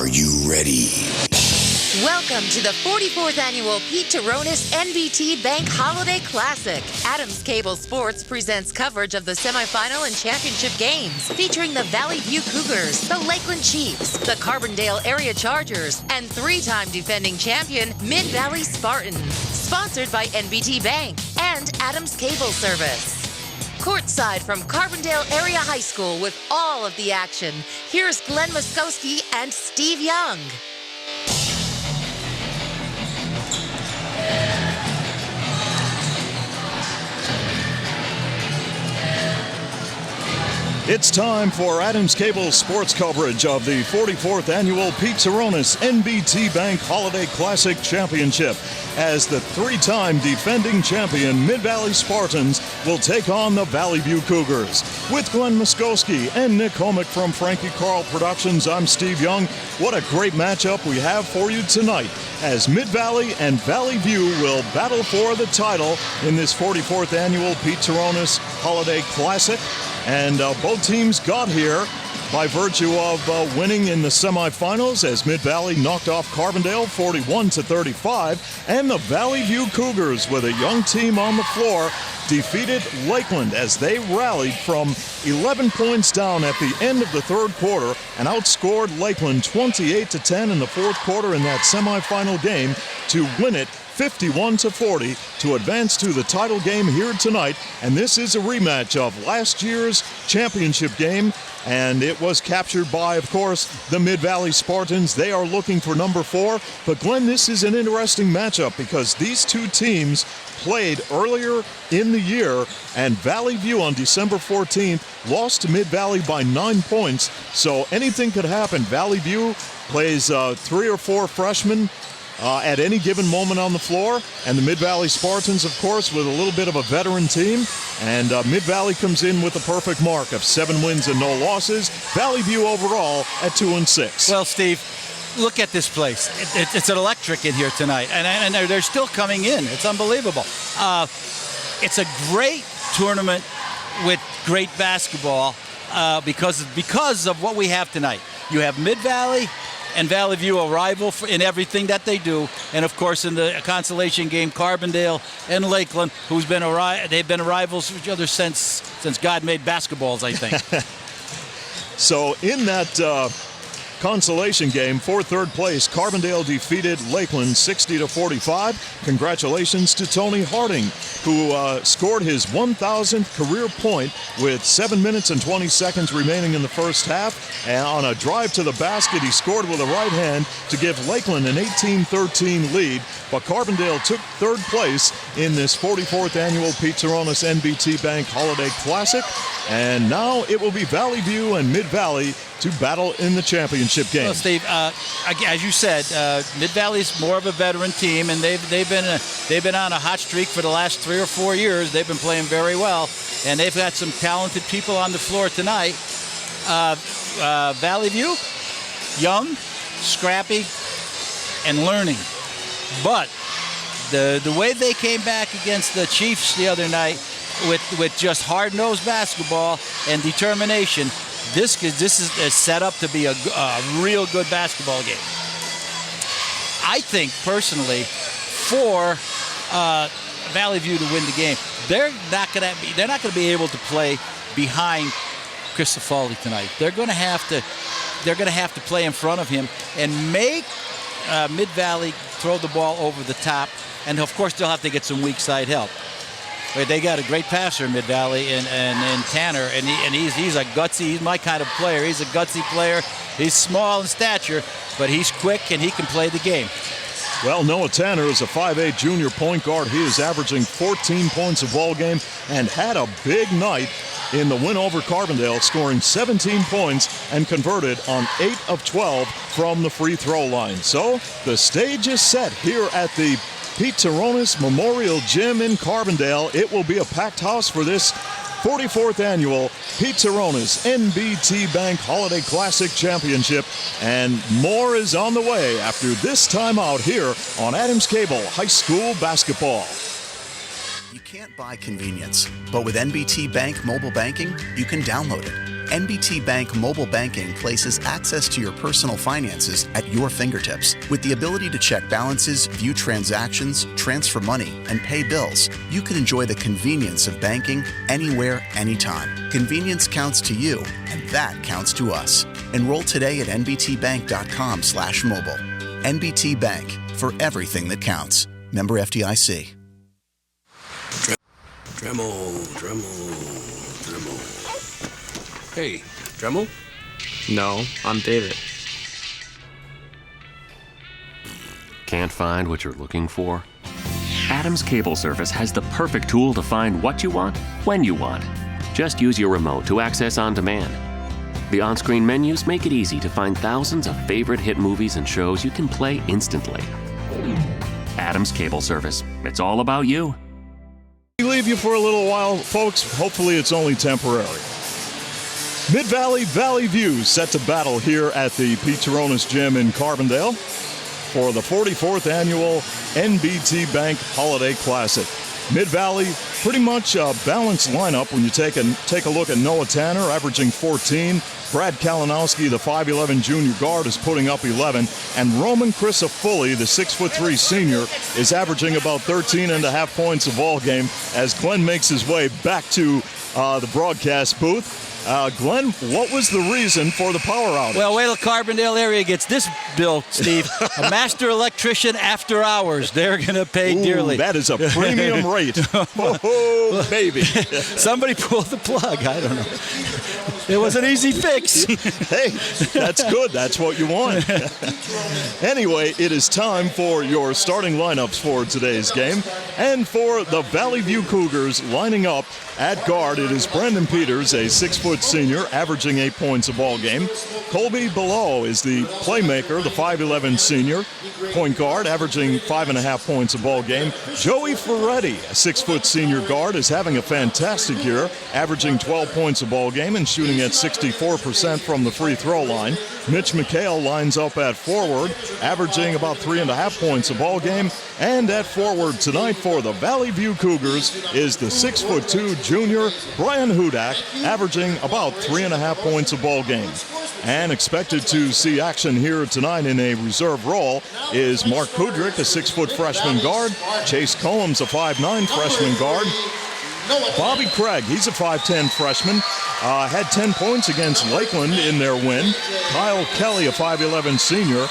Are you ready? Welcome to the 44th Annual Pete Turonis NBT Bank Holiday Classic. Adams Cable Sports presents coverage of the semifinal and championship games, featuring the Valley View Cougars, the Lakeland Chiefs, the Carbondale Area Chargers, and three-time defending champion Mid-Valley Spartans. Sponsored by NBT Bank and Adams Cable Service. Courtside from Carbondale Area High School with all of the action, here's Glenn Muskowski and Steve Young. It's time for Adams Cable sports coverage of the 44th Annual Pete Turonis NBT Bank Holiday Classic Championship, as the three-time defending champion Mid-Valley Spartans will take on the Valley View Cougars. With Glenn Muskowski and Nick Homick from Frankie Carl Productions, I'm Steve Young. What a great matchup we have for you tonight, as Mid-Valley and Valley View will battle for the title in this 44th Annual Pete Turonis Holiday Classic. And both teams got here by virtue of winning in the semifinals, as Mid-Valley knocked off Carbondale 41-35, and the Valley View Cougars, with a young team on the floor, defeated Lakeland as they rallied from 11 points down at the end of the third quarter and outscored Lakeland 28-10 in the fourth quarter in that semifinal game to win it 51-40 to advance to the title game here tonight. And this is a rematch of last year's championship game, and it was captured by, of course, the Mid-Valley Spartans. They are looking for number 4. But Glenn, this is an interesting matchup because these two teams played earlier in the year, and Valley View on December 14th lost to Mid-Valley by 9 points. So anything could happen. Valley View plays 3 or 4 freshmen at any given moment on the floor, and the Mid-Valley Spartans, of course, with a little bit of a veteran team, and Mid-Valley comes in with a perfect mark of 7 wins and no losses. Valley View overall at 2-6. Well, Steve, look at this place. It's an electric in here tonight, and they're still coming in. It's unbelievable. It's a great tournament with great basketball because of what we have tonight. You have Mid-Valley and Valley View, a rival in everything that they do, and of course in the consolation game, Carbondale and Lakeland, they've been rivals for each other since God made basketballs, I think. So in that consolation game for third place, Carbondale defeated Lakeland 60-45. Congratulations to Tony Harding, who scored his 1,000th career point with 7 minutes and 20 seconds remaining in the first half. And on a drive to the basket, he scored with a right hand to give Lakeland an 18-13 lead. But Carbondale took third place in this 44th Annual Pete Turonis NBT Bank Holiday Classic. And now it will be Valley View and Mid-Valley to battle in the championship game. Well, Steve, as you said, Mid-Valley's more of a veteran team, and they've been on a hot streak for the last 3 or 4 years. They've been playing very well, and they've got some talented people on the floor tonight. Valley View, young, scrappy, and learning. But the way they came back against the Chiefs the other night with just hard-nosed basketball and determination, this is set up to be a real good basketball game. I think personally, for Valley View to win the game, they're not going to be able to play behind Chris Cifaldi tonight. They're going to have to play in front of him and make Mid-Valley throw the ball over the top, and of course they'll have to get some weak side help. But they got a great passer in Mid-Valley and Tanner, and he's a gutsy. He's my kind of player. He's a gutsy player. He's small in stature, but he's quick and he can play the game. Well, Noah Tanner is a 5'8 junior point guard. He is averaging 14 points a ball game and had a big night in the win over Carbondale, scoring 17 points and converted on 8 of 12 from the free throw line. So the stage is set here at the Pete Turonis Memorial Gym in Carbondale. It will be a packed house for this 44th Annual Pete Turonis NBT Bank Holiday Classic Championship, and more is on the way after this timeout here on Adams Cable High School Basketball. You can't buy convenience, but with NBT Bank mobile banking, you can download it. NBT Bank Mobile Banking places access to your personal finances at your fingertips. With the ability to check balances, view transactions, transfer money, and pay bills, you can enjoy the convenience of banking anywhere, anytime. Convenience counts to you, and that counts to us. Enroll today at nbtbank.com/mobile. NBT Bank, for everything that counts. Member FDIC. Dremel. Hey, Dremel? No, I'm David. Can't find what you're looking for? Adams Cable Service has the perfect tool to find what you want, when you want. Just use your remote to access on demand. The on-screen menus make it easy to find thousands of favorite hit movies and shows you can play instantly. Adams Cable Service. It's all about you. We leave you for a little while, folks. Hopefully it's only temporary. Mid-Valley Valley View set to battle here at the Pete Turonis Gym in Carbondale for the 44th annual NBT Bank Holiday Classic. Mid-Valley, pretty much a balanced lineup when you take a look at Noah Tanner, averaging 14. Brad Kalinowski, the 5'11 junior guard, is putting up 11. And Roman Crisafulli, the 6'3 senior, is averaging about 13.5 points a ball game as Glenn makes his way back to the broadcast booth. Glenn, what was the reason for the power outage? Well, wait till Carbondale area gets this bill, Steve. A master electrician after hours. They're going to pay dearly. That is a premium rate. Oh, baby. Somebody pulled the plug. I don't know. It was an easy fix. Hey, that's good. That's what you want. Anyway, it is time for your starting lineups for today's game. And for the Valley View Cougars lining up at guard, it is Brendan Peters, a 6-foot senior, averaging 8 points a ball game. Colby Below is the playmaker, the 5'11 senior, point guard, averaging 5.5 points a ball game. Joey Ferretti, a 6-foot senior guard, is having a fantastic year, averaging 12 points a ball game and shooting at 64% from the free throw line. Mitch McHale lines up at forward, averaging about 3.5 points a ball game. And at forward tonight for the Valley View Cougars is the 6'2 junior Brian Hudak, averaging about 3.5 points a ball game. And expected to see action here tonight in a reserve role is Mark Kudrick, a 6-foot freshman guard. Chase Combs, a 5'9 freshman guard. Bobby Craig, he's a 5'10 freshman, had 10 points against Lakeland in their win. Kyle Kelly, a 5'11 senior.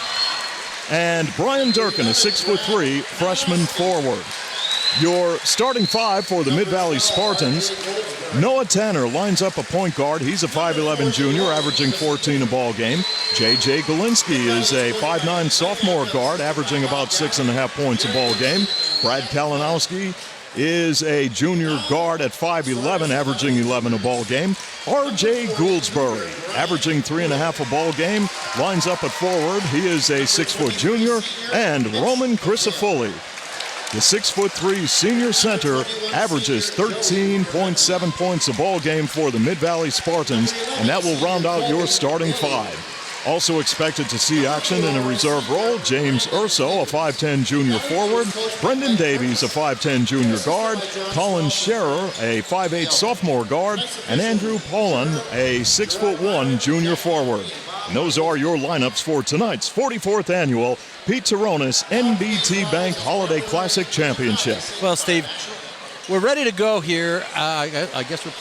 And Brian Durkin, a 6'3 freshman forward. Your starting five for the Mid-Valley Spartans: Noah Tanner lines up a point guard. He's a 5'11 junior, averaging 14 a ball game. J.J. Galinsky is a 5'9 sophomore guard, averaging about 6.5 points a ball game. Brad Kalinowski is a junior guard at 5'11", averaging 11 a ball game. R.J. Gouldsbury, averaging 3.5 a ball game, lines up at forward. He is a 6-foot junior. And Roman Crisafulli, the 6'3 senior center, averages 13.7 points a ball game for the Mid-Valley Spartans, and that will round out your starting five. Also expected to see action in a reserve role: James Urso, a 5'10 junior forward; Brendan Davies, a 5'10 junior guard; Colin Scherer, a 5'8 sophomore guard; and Andrew Poland, a 6'1 junior forward. And those are your lineups for tonight's 44th annual Pete Turonis NBT Bank Holiday Classic Championship. Well, Steve, we're ready to go here. I guess we're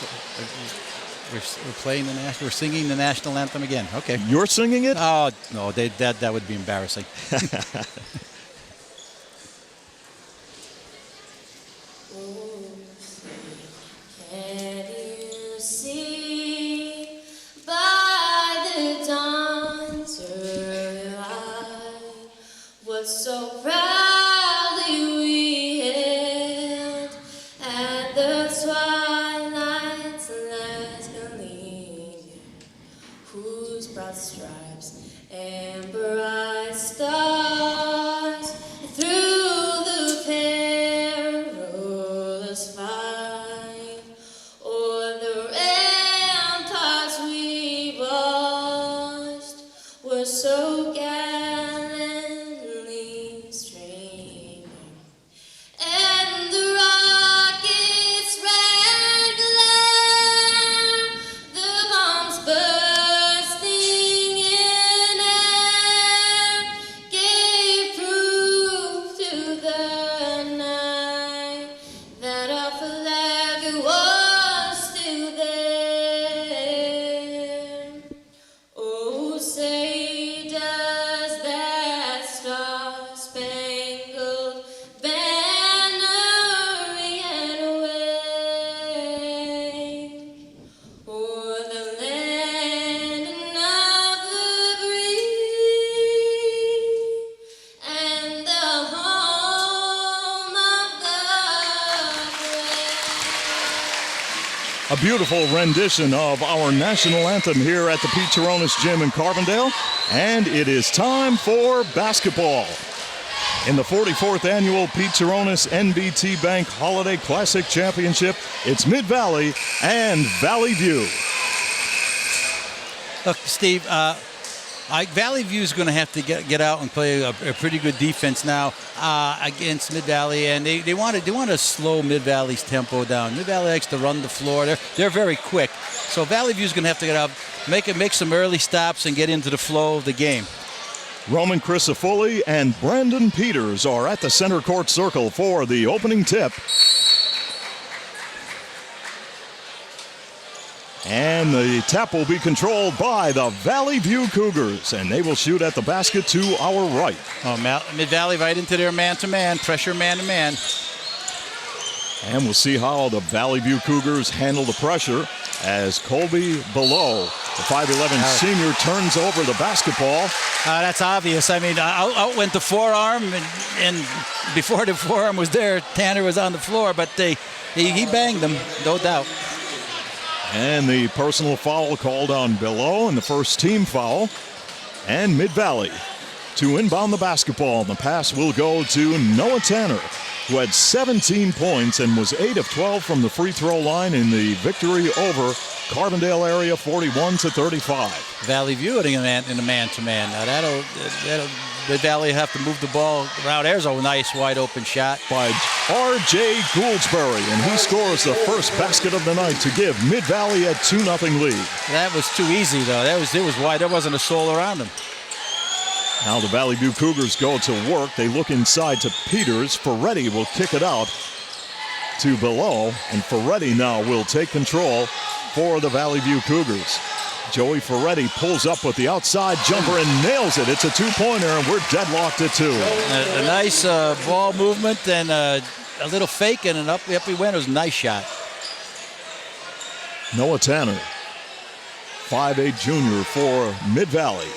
playing the national. We're singing the national anthem again. Okay. You're singing it? Oh no, that would be embarrassing. Can you see by the dawn's early light what so proudly we hailed at the twilight's last gleaming, whose broad stripes and bright stars through the perilous fight o'er the ramparts we watched were so gallantly streaming, and the rocket's red glare, the bombs beautiful rendition of our national anthem here at the Pete Turonis Gym in Carbondale. And it is time for basketball. In the 44th annual Pete Turonis NBT Bank Holiday Classic Championship, it's Mid-Valley and Valley View. Look, Steve, Valley View is going to have to get out and play a pretty good defense now against Mid-Valley, and they want to slow Mid-Valley's tempo down. Mid-Valley likes to run the floor. They're very quick, so Valley View is going to have to get out, make some early stops, and get into the flow of the game. Roman Crisafulli and Brandon Peters are at the center court circle for the opening tip. And the tap will be controlled by the Valley View Cougars, and they will shoot at the basket to our right. Oh, Mid-Valley right into their man-to-man, pressure man-to-man. And we'll see how the Valley View Cougars handle the pressure as Colby Below, the 5'11 senior, turns over the basketball. That's obvious. I mean, out went the forearm, and before the forearm was there, Tanner was on the floor, but he banged them, no doubt. And the personal foul called on Below, and the first team foul. And Mid-Valley to inbound the basketball. And the pass will go to Noah Tanner, who had 17 points and was 8 of 12 from the free throw line in the victory over Carbondale area, 41-35. Valley View in a man-to-man. Now that'll Mid-Valley have to move the ball around. There's a nice wide open shot by R.J. Gouldsbury, and he scores the first basket of the night to give Mid-Valley a 2-0 lead. That was too easy, though. It was wide. There wasn't a soul around him. Now the Valley View Cougars go to work. They look inside to Peters. Ferretti will kick it out to Below, and Ferretti now will take control for the Valley View Cougars. Joey Ferretti pulls up with the outside jumper and nails it. It's a two-pointer, and we're deadlocked at 2. A nice ball movement and a little fake, and up he went. It was a nice shot. Noah Tanner, 5'8 junior for Mid-Valley.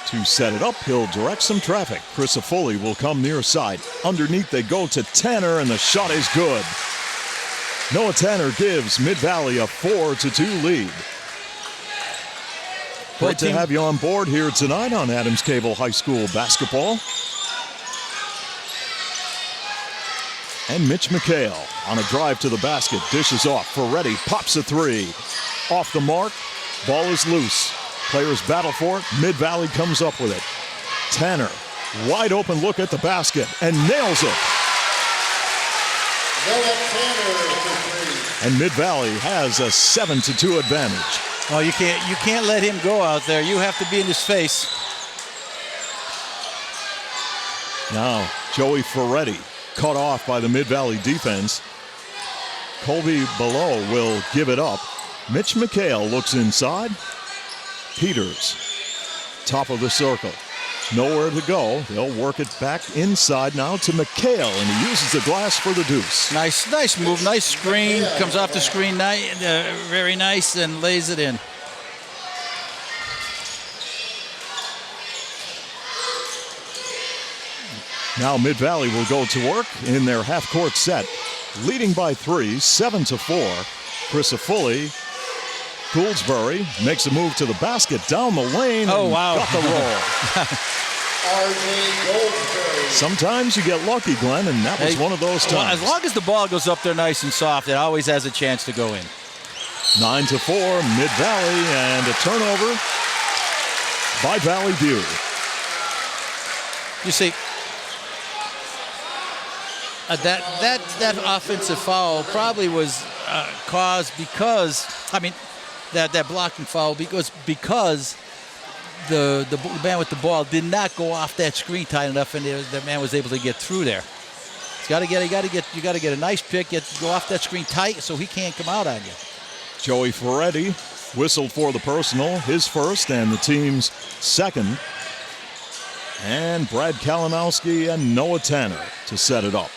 To set it up, he'll direct some traffic. Crisafulli will come near side. Underneath they go to Tanner, and the shot is good. Noah Tanner gives Mid-Valley a 4-2 lead. Great to have you on board here tonight on Adams Cable High School basketball. And Mitch McHale on a drive to the basket, dishes off. Ferretti pops a 3. Off the mark, ball is loose. Players battle for it. Mid-Valley comes up with it. Tanner, wide open look at the basket and nails it. And Mid-Valley has a 7-2 advantage. Oh, you can't let him go out there. You have to be in his face. Now, Joey Ferretti cut off by the Mid-Valley defense. Colby Below will give it up. Mitch McHale looks inside. Peters, top of the circle. Nowhere to go. They'll work it back inside now to McHale, and he uses the glass for the deuce. Nice move, nice screen. Comes off the screen, very nice, and lays it in. Now Mid-Valley will go to work in their half-court set. Leading by 3, 7-4. Crisafulli, Gouldsbury makes a move to the basket down the lane. Oh, wow. Got the roll. Sometimes you get lucky, Glenn, and that was one of those times. Well, as long as the ball goes up there nice and soft, it always has a chance to go in. 9-4, Mid-Valley, and a turnover by Valley View. You see, that offensive foul probably was caused because, that blocking foul because the man with the ball did not go off that screen tight enough, and the man was able to get through there. You got to get a nice pick, go off that screen tight so he can't come out on you. Joey Ferretti whistled for the personal, his first and the team's second. And Brad Kalinowski and Noah Tanner to set it up.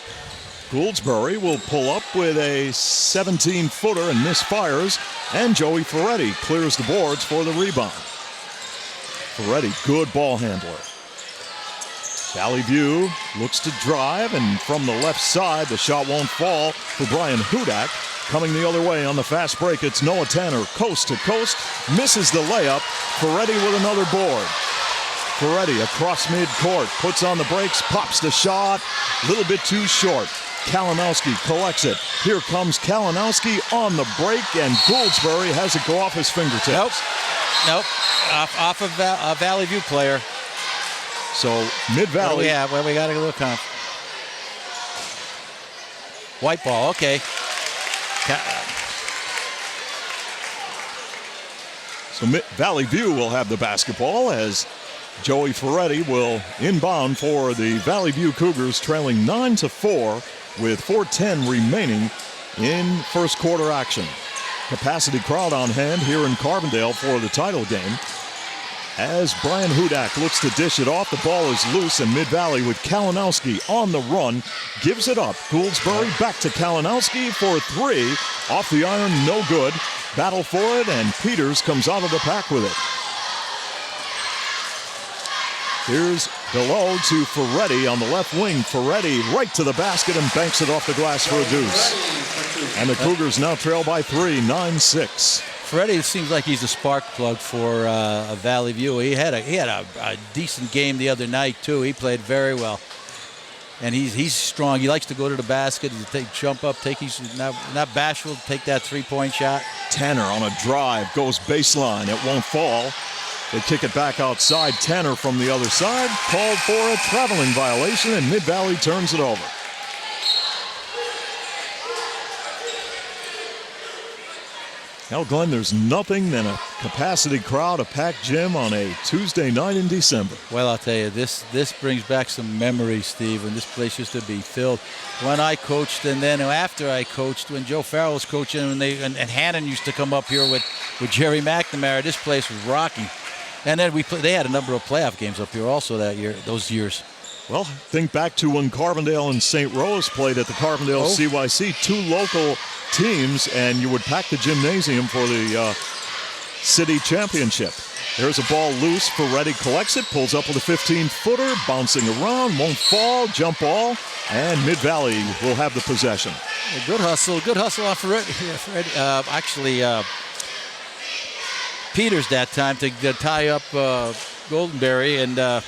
Gouldsbury will pull up with a 17-footer and misfires, and Joey Ferretti clears the boards for the rebound. Ferretti, good ball handler. Valley View looks to drive, and from the left side, the shot won't fall for Brian Hudak. Coming the other way on the fast break, it's Noah Tanner, coast to coast, misses the layup. Ferretti with another board. Ferretti across midcourt, puts on the brakes, pops the shot, a little bit too short. Kalinowski collects it. Here comes Kalinowski on the break, and Gouldsbury has it go off his fingertips. Nope. Off of a Valley View player. So Mid-Valley. Well, we got a little count. White ball, okay. So Valley View will have the basketball as Joey Ferretti will inbound for the Valley View Cougars, trailing 9-4 with 4:10 remaining in first quarter action. Capacity crowd on hand here in Carbondale for the title game. As Brian Hudak looks to dish it off, the ball is loose, and Mid-Valley with Kalinowski on the run gives it up. Gouldsbury back to Kalinowski for three. Off the iron, no good. Battle for it, and Peters comes out of the pack with it. Here's below to Ferretti on the left wing. Ferretti right to the basket and banks it off the glass for a deuce. And the Cougars now trail by 3, 9-6. Ferretti seems like he's a spark plug for a Valley View. He had a decent game the other night too. He played very well, and he's strong. He likes to go to the basket and jump up, he's not bashful to take that three-point shot. Tanner on a drive goes baseline. It won't fall. They kick it back outside. Tanner from the other side called for a traveling violation, and Mid-Valley turns it over. Now, Glenn, there's nothing than a capacity crowd, a packed gym on a Tuesday night in December. Well, I'll tell you, this brings back some memories, Steve, and this place used to be filled. When I coached, and then after I coached, when Joe Farrell was coaching, and Hannon used to come up here with Jerry McNamara, this place was rocking. And then they had a number of playoff games up here also those years. Well, think back to when Carbondale and St. Rose played at the Carbondale CYC, two local teams, and you would pack the gymnasium for the city championship. There's a ball loose. Ferretti collects it, pulls up with a 15-footer, bouncing around, won't fall, jump ball, and Mid-Valley will have the possession. Good hustle on Ferretti. Peters that time to tie up Goldenberry, and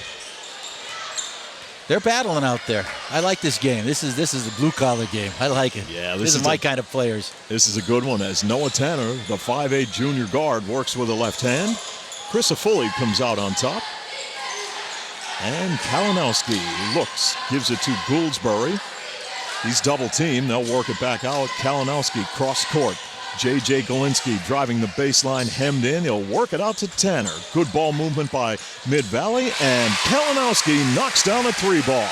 they're battling out there. I like this game. This is a blue-collar game. I like it. Yeah, this is my kind of players. This is a good one as Noah Tanner, the 5'8 junior guard, works with a left hand. Chris Afuli comes out on top. And Kalinowski looks, gives it to Gouldsbury. He's double-teamed. They'll work it back out. Kalinowski cross court. J.J. Galinsky driving the baseline, hemmed in. He'll work it out to Tanner. Good ball movement by Mid-Valley, and Kalinowski knocks down a three ball.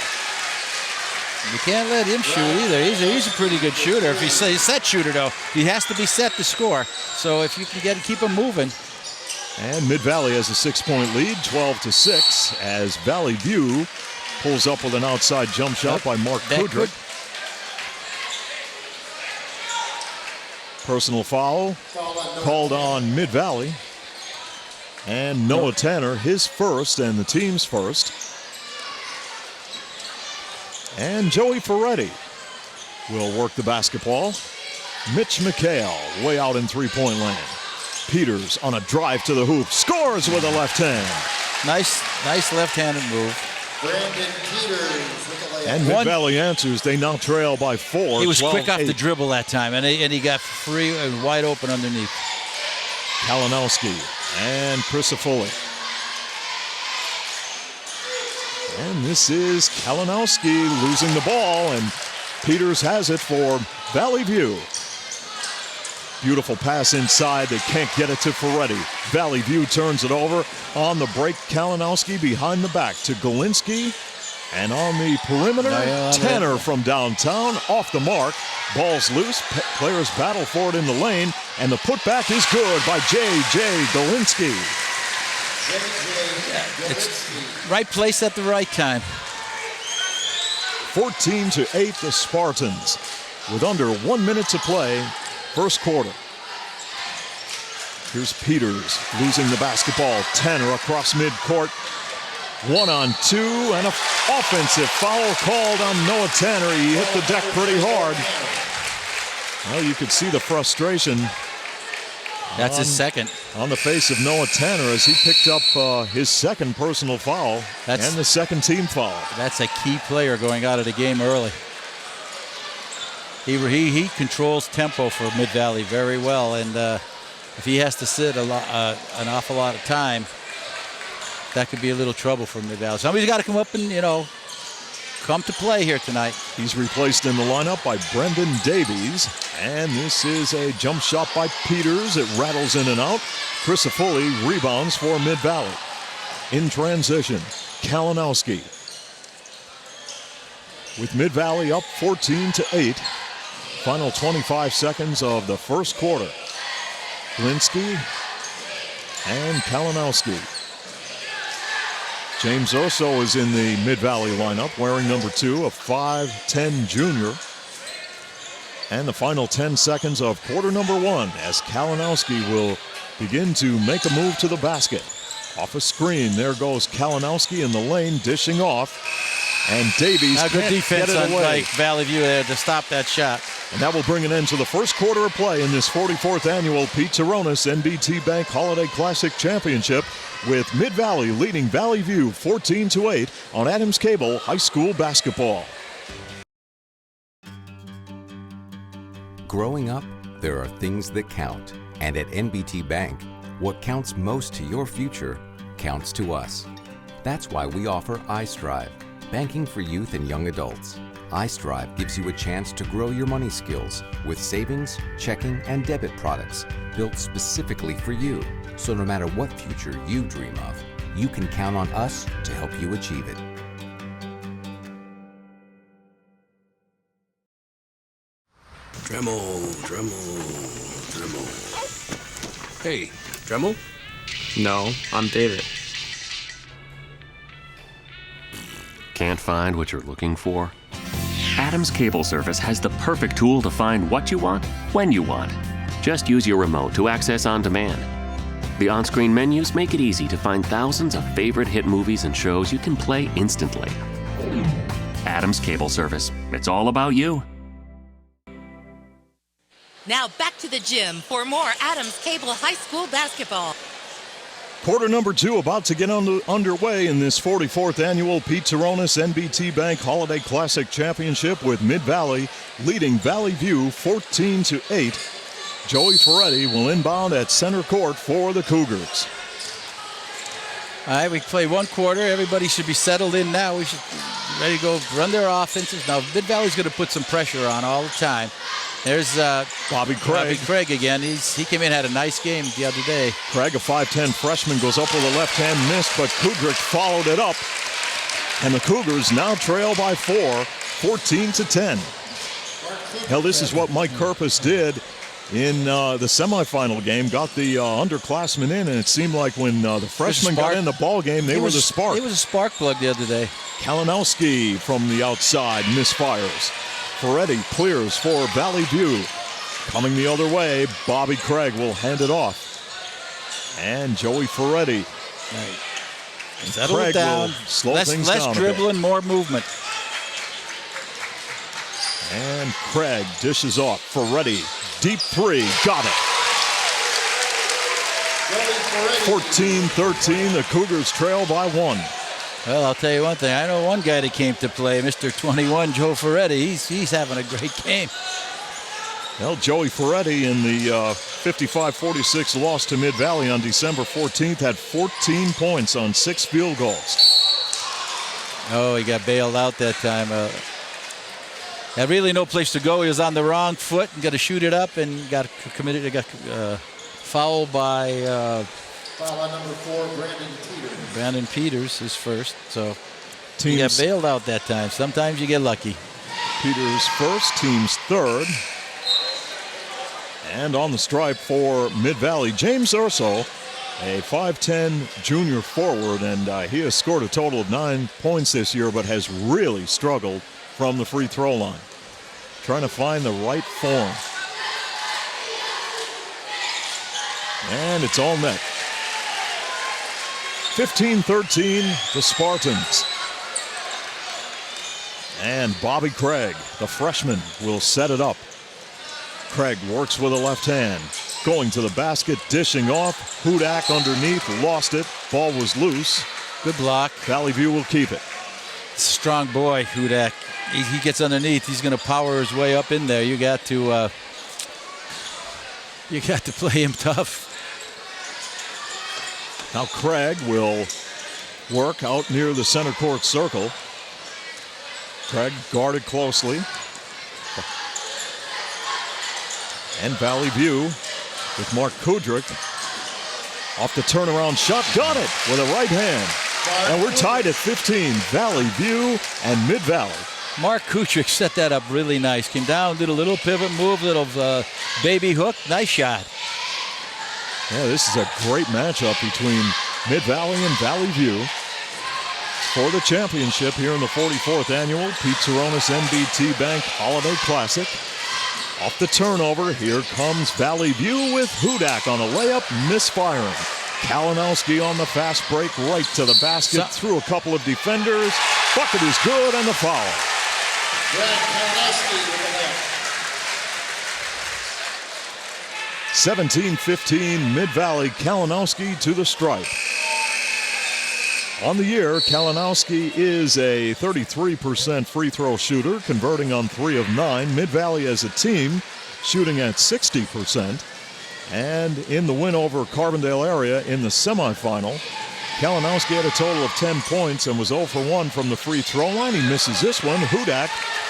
You can't let him shoot either. He's a pretty good shooter. If he's a set shooter, though, he has to be set to score. So if you can keep him moving. And Mid-Valley has a 6-point lead, 12-6, as Valley View pulls up with an outside jump shot by Mark Kudrick. Personal foul called on Mid-Valley. And Noah Tanner, his first and the team's first. And Joey Ferretti will work the basketball. Mitch McHale way out in three-point land. Peters on a drive to the hoop, scores with a left hand. Nice left-handed move. Brandon Peters with the layup. And Mid-Valley answers. They now trail by 4. He was quick off 12-8. the dribble that time, and he got free and wide open underneath. Kalinowski and Chris Afuli. And this is Kalinowski losing the ball, and Peters has it for Valley View. Beautiful pass inside. They can't get it to Ferretti. Valley View turns it over. On the break, Kalinowski behind the back to Galinsky. And on the perimeter, Tanner from downtown off the mark. Ball's loose. Players battle for it in the lane. And the putback is good by J.J. Galinsky. It's right place at the right time. 14-8 the Spartans with under 1 minute to play. First quarter. Here's Peters losing the basketball. Tanner across midcourt. 1-on-2 and an offensive foul called on Noah Tanner. He hit the deck pretty hard. Well, you could see the frustration. That's his second. On the face of Noah Tanner as he picked up his second personal foul and the second team foul. That's a key player going out of the game early. He controls tempo for Mid-Valley very well, and if he has to sit an awful lot of time, that could be a little trouble for Mid-Valley. Somebody's got to come up and, come to play here tonight. He's replaced in the lineup by Brendan Davies, and this is a jump shot by Peters. It rattles in and out. Chris Afoli rebounds for Mid-Valley. In transition, Kalinowski. With Mid-Valley up 14-8. Final 25 seconds of the first quarter. Glinsky and Kalinowski. James Urso is in the Mid-Valley lineup, wearing number 2, a 5'10 junior. And the final 10 seconds of quarter number 1 as Kalinowski will begin to make a move to the basket. Off a screen, there goes Kalinowski in the lane, dishing off. And Davies good can't defense get it on away. Valley View there to stop that shot. And that will bring an end to the first quarter of play in this 44th annual Pete Turonis NBT Bank Holiday Classic Championship, with Mid-Valley leading Valley View 14-8 on Adams Cable High School basketball. Growing up, there are things that count. And at NBT Bank, what counts most to your future counts to us. That's why we offer iStrive, banking for youth and young adults. iStrive gives you a chance to grow your money skills with savings, checking, and debit products built specifically for you. So no matter what future you dream of, you can count on us to help you achieve it. Dremel, Dremel, Dremel. Hey, Dremel? No, I'm David. Can't find what you're looking for? Adams Cable Service has the perfect tool to find what you want, when you want. Just use your remote to access on demand. The on-screen menus make it easy to find thousands of favorite hit movies and shows you can play instantly. Adams Cable Service. It's all about you. Now back to the gym for more Adams Cable High School basketball. Quarter number 2 about to get underway in this 44th annual Pete Turonis NBT Bank Holiday Classic Championship, with Mid-Valley leading Valley View 14-8. Joey Ferretti will inbound at center court for the Cougars. All right, we play one quarter. Everybody should be settled in now. We should be ready to go run their offenses. Now, Mid-Valley's going to put some pressure on all the time. There's Bobby Craig. Bobby Craig again. He came in, had a nice game the other day. Craig, a 5'10 freshman, goes up with a left hand, missed, but Kudrick followed it up. And the Cougars now trail by 4, 14-10. Now, this is what Mike Kerpus did in the semifinal game. Got the underclassmen in, and it seemed like when the freshmen got in the ball game, they were the spark. It was a spark plug the other day. Kalinowski from the outside misfires. Ferretti clears for Valley View. Coming the other way, Bobby Craig will hand it off. And Joey Ferretti. Right. Settle Craig it down. Will slow things less down dribbling, more movement. And Craig dishes off. Ferretti, deep 3, got it. 14-13, the Cougars trail by 1. Well, I'll tell you one thing. I know one guy that came to play, Mr. 21, Joe Ferretti. He's having a great game. Well, Joey Ferretti in the 55-46 loss to Mid-Valley on December 14th had 14 points on 6 field goals. Oh, he got bailed out that time. Had really no place to go. He was on the wrong foot and got to shoot it up and got committed. Got fouled by Foul on number 4, Brandon Peters. Brandon Peters, his first. So he got bailed out that time. Sometimes you get lucky. Peters first, team's third. And on the stripe for Mid-Valley, James Urso, a 5'10 junior forward, and he has scored a total of 9 points this year, but has really struggled from the free throw line. Trying to find the right form. And it's all net. 15-13, the Spartans. And Bobby Craig, the freshman, will set it up. Craig works with a left hand. Going to the basket, dishing off. Hudak underneath, lost it. Ball was loose. Good block. Valley View will keep it. Strong boy, Hudak. He gets underneath. He's going to power his way up in there. You got to play him tough. Now Craig will work out near the center court circle. Craig guarded closely. And Valley View with Mark Kudrick. Off the turnaround shot, got it with a right hand. And we're tied at 15, Valley View and Mid-Valley. Mark Kudrick set that up really nice. Came down, did a little pivot move, little baby hook. Nice shot. Yeah, this is a great matchup between Mid-Valley and Valley View for the championship here in the 44th annual Pete Turonis NBT Bank Holiday Classic. Off the turnover, here comes Valley View with Hudak on a layup, misfiring. Kalinowski on the fast break, right to the basket, through a couple of defenders. Bucket is good, and the foul. Kalinowski with the net. 17-15, Mid-Valley. Kalinowski to the stripe. On the year, Kalinowski is a 33% free throw shooter, converting on 3 of 9. Mid-Valley as a team shooting at 60%. And in the win over Carbondale area in the semifinal, Kalinowski had a total of 10 points and was 0 for 1 from the free throw line. He misses this one. Hudak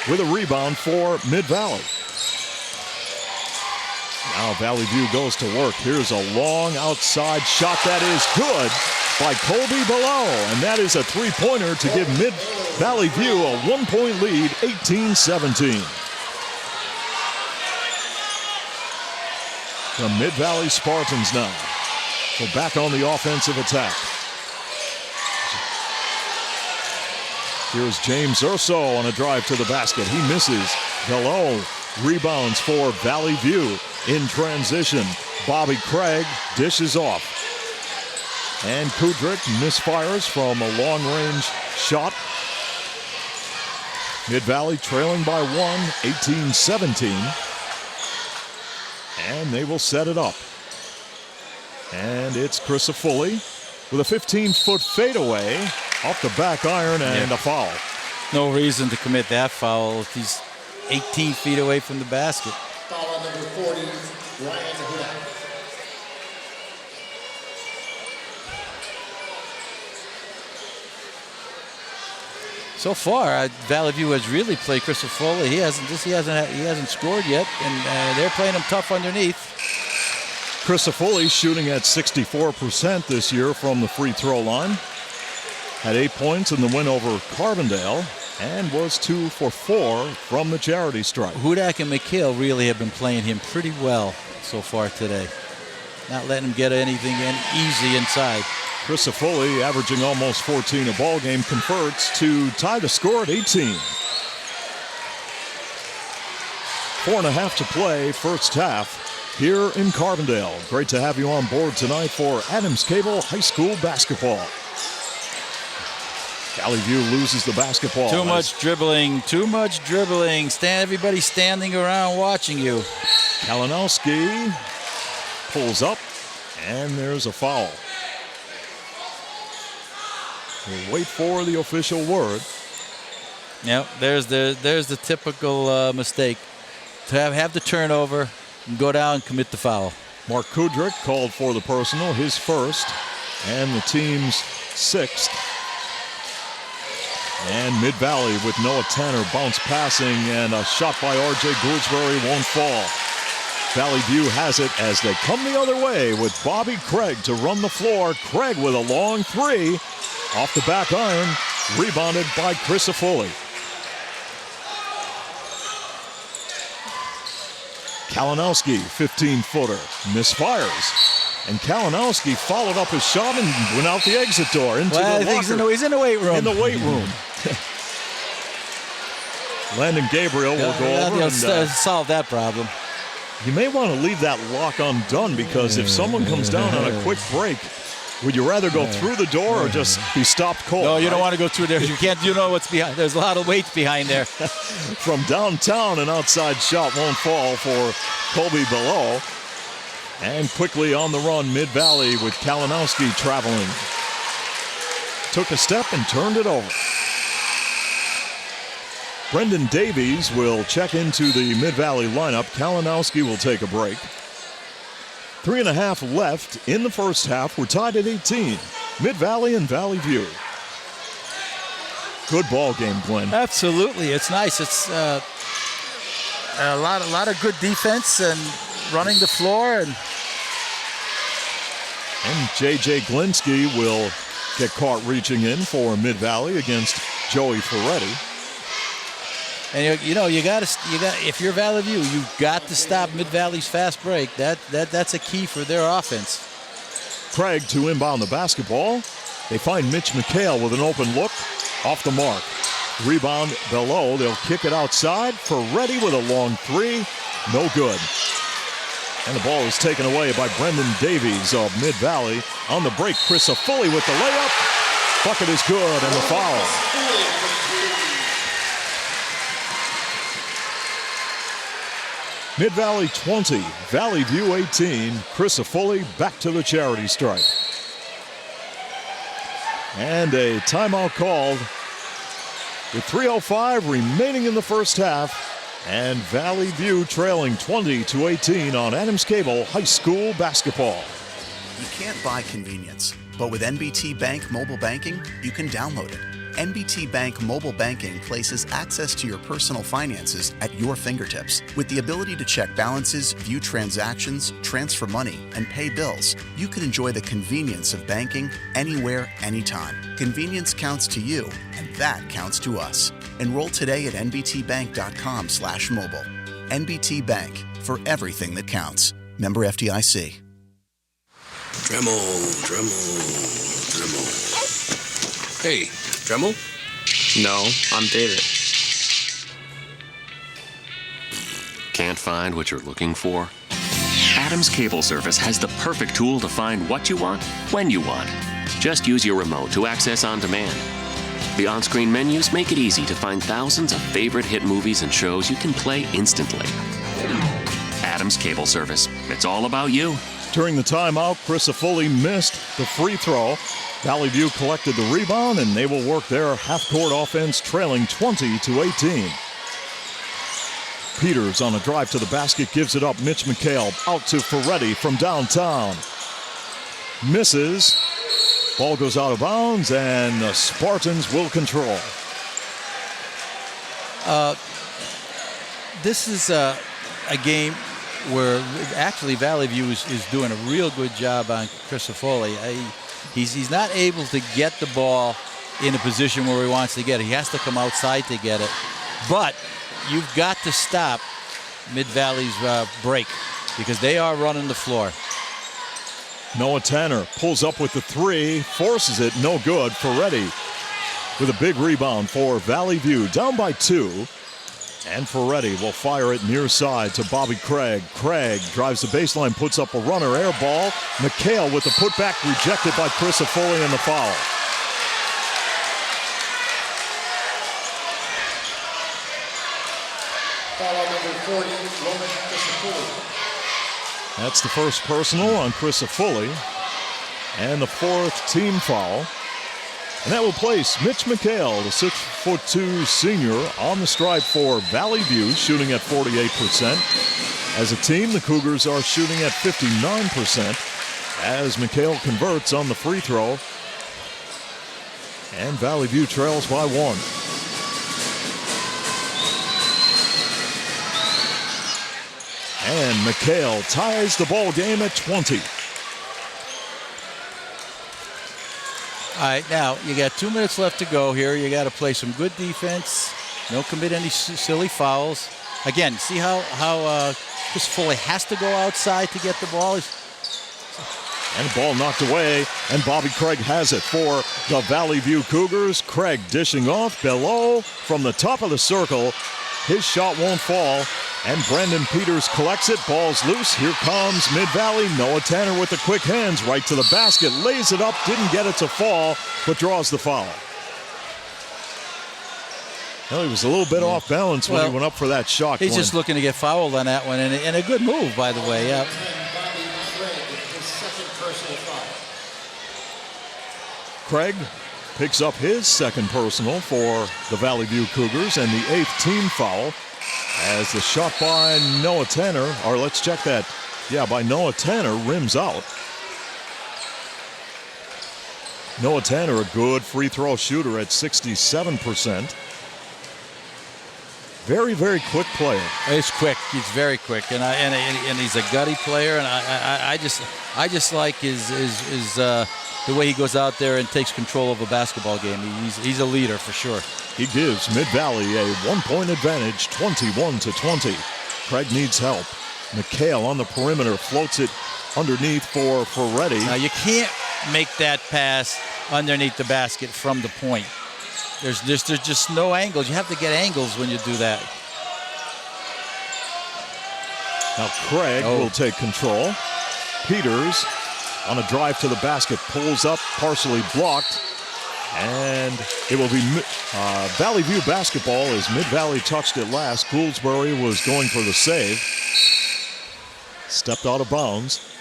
with a rebound for Mid-Valley. Now Valley View goes to work. Here's a long outside shot that is good by Colby Below, and that is a three-pointer to give Mid-Valley View a 1-point lead, 18-17. The Mid-Valley Spartans now go back on the offensive attack. Here's James Urso on a drive to the basket. He misses. Below rebounds for Valley View. In transition, Bobby Craig dishes off. And Kudrick misfires from a long-range shot. Mid-Valley trailing by 1, 18-17. And they will set it up. And it's Crisafulli with a 15-foot fadeaway off the back iron and a foul. No reason to commit that foul. He's 18 feet away from the basket. Foul on number 40, Ryan Hudak. So far, Valley View has really played Crisafulli. He hasn't scored yet, and they're playing him tough underneath. Crisafulli shooting at 64% this year from the free throw line. Had 8 points in the win over Carbondale and was 2 for 4 from the charity stripe. Hudak and McHale really have been playing him pretty well so far today. Not letting him get anything in easy inside. Crisafulli, averaging almost 14 a ball game, converts to tie the score at 18. 4.5 to play, first half here in Carbondale. Great to have you on board tonight for Adams Cable High School basketball. Valley View loses the basketball. Too much dribbling. Everybody standing around watching you. Kalinowski pulls up, and there's a foul. We'll wait for the official word. Yep, there's the typical mistake. To have the turnover and go down and commit the foul. Mark Kudrick called for the personal, his first, and the team's 6th. And Mid-Valley with Noah Tanner bounce passing, and a shot by R.J. Goodsbury won't fall. Valley View has it as they come the other way with Bobby Craig to run the floor. Craig with a long three off the back iron, rebounded by Crisafulli. Kalinowski, 15-footer, misfires. And Kalinowski followed up his shot and went out the exit door into the locker. He's in the weight room. In the weight room. Landon Gabriel will go over and solve that problem. You may want to leave that lock undone, because if someone comes down on a quick break, Would you rather go through the door or just be stopped cold? No, you right? don't want to go through there. You can't. You know what's behind. There's a lot of weight behind there. From downtown, an outside shot won't fall for Colby Below. And quickly on the run, Mid-Valley with Kalinowski traveling. Took a step and turned it over. Brendan Davies will check into the Mid-Valley lineup. Kalinowski will take a break. 3.5 left in the first half. We're tied at 18. Mid-Valley and Valley View. Good ball game, Glenn. Absolutely, it's nice. It's a lot of good defense and running the floor. And J.J. Glinsky will get caught reaching in for Mid-Valley against Joey Ferretti. And you got if you're Valley View, you've got to stop Mid-Valley's fast break. That's a key for their offense. Craig to inbound the basketball. They find Mitch McHale with an open look. Off the mark. Rebound below. They'll kick it outside. Ferretti with a long three. No good. And the ball is taken away by Brendan Davies of Mid-Valley. On the break, Chris Foley with the layup. Bucket is good and the foul. Mid-Valley 20, Valley View 18. Chris Foley back to the charity stripe. And a timeout called with 3:05 remaining in the first half. And Valley View trailing 20-18 on Adams Cable High School basketball. You can't buy convenience, but with NBT Bank mobile banking, you can download it. NBT Bank mobile banking places access to your personal finances at your fingertips. With the ability to check balances, view transactions, transfer money, and pay bills, you can enjoy the convenience of banking anywhere, anytime. Convenience counts to you, and that counts to us. Enroll today at nbtbank.com/mobile. NBT Bank, for everything that counts. Member FDIC. Dremel. Hey, Dremel? No, I'm David. Can't find what you're looking for? Adams Cable Service has the perfect tool to find what you want, when you want. Just use your remote to access on demand. The on-screen menus make it easy to find thousands of favorite hit movies and shows you can play instantly. Adams Cable Service. It's all about you. During the timeout, Chris Foley missed the free throw. Valley View collected the rebound, and they will work their half-court offense trailing 20-18. Peters on a drive to the basket gives it up. Mitch McHale out to Ferretti from downtown. Misses. Ball goes out of bounds, and the Spartans will control. This is a game where actually Valley View is doing a real good job on Chris Foley. He's not able to get the ball in a position where he wants to get it. He has to come outside to get it. But you've got to stop Mid-Valley's break because they are running the floor. Noah Tanner pulls up with the three, forces it, no good. Ferretti with a big rebound for Valley View, down by 2. And Ferretti will fire it near side to Bobby Craig. Craig drives the baseline, puts up a runner, air ball. McHale with the putback, rejected by Chris Foley and the foul. Foul on number 40, Roman Fisapuli. That's the first personal on Chris Foley. And the 4th team foul. And that will place Mitch McHale, the 6'2" senior, on the stripe for Valley View, shooting at 48%. As a team, the Cougars are shooting at 59% as McHale converts on the free throw. And Valley View trails by 1. And McHale ties the ball game at 20. All right, now you got 2 minutes left to go here. You got to play some good defense. Don't commit any silly fouls. Again, see how Chris Foley has to go outside to get the ball. And the ball knocked away, and Bobby Craig has it for the Valley View Cougars. Craig dishing off below from the top of the circle. His shot won't fall. And Brandon Peters collects it. Ball's loose. Here comes Mid-Valley. Noah Tanner with the quick hands right to the basket. Lays it up. Didn't get it to fall, but draws the foul. Well, he was a little bit off balance when he went up for that shot. He's just looking to get fouled on that one, and a good move, by the way. Yeah. Craig picks up his second personal for the Valley View Cougars and the 8th team foul as the shot by Noah Tanner, or let's check that. Yeah, by Noah Tanner rims out. Noah Tanner, a good free throw shooter at 67%. Very, very quick player. He's quick. He's very quick, and he's a gutty player. And I just like his the way he goes out there and takes control of a basketball game. He's a leader for sure. He gives Mid-Valley a 1-point advantage, 21-20. Craig needs help. McHale on the perimeter floats it underneath for Ferretti. Now you can't make that pass underneath the basket from the point. There's just no angles. You have to get angles when you do that. Now Craig will take control. Peters on a drive to the basket, pulls up, partially blocked. And it will be Valley View basketball as Mid-Valley touched it last. Gouldsbury was going for the save. Stepped out of bounds.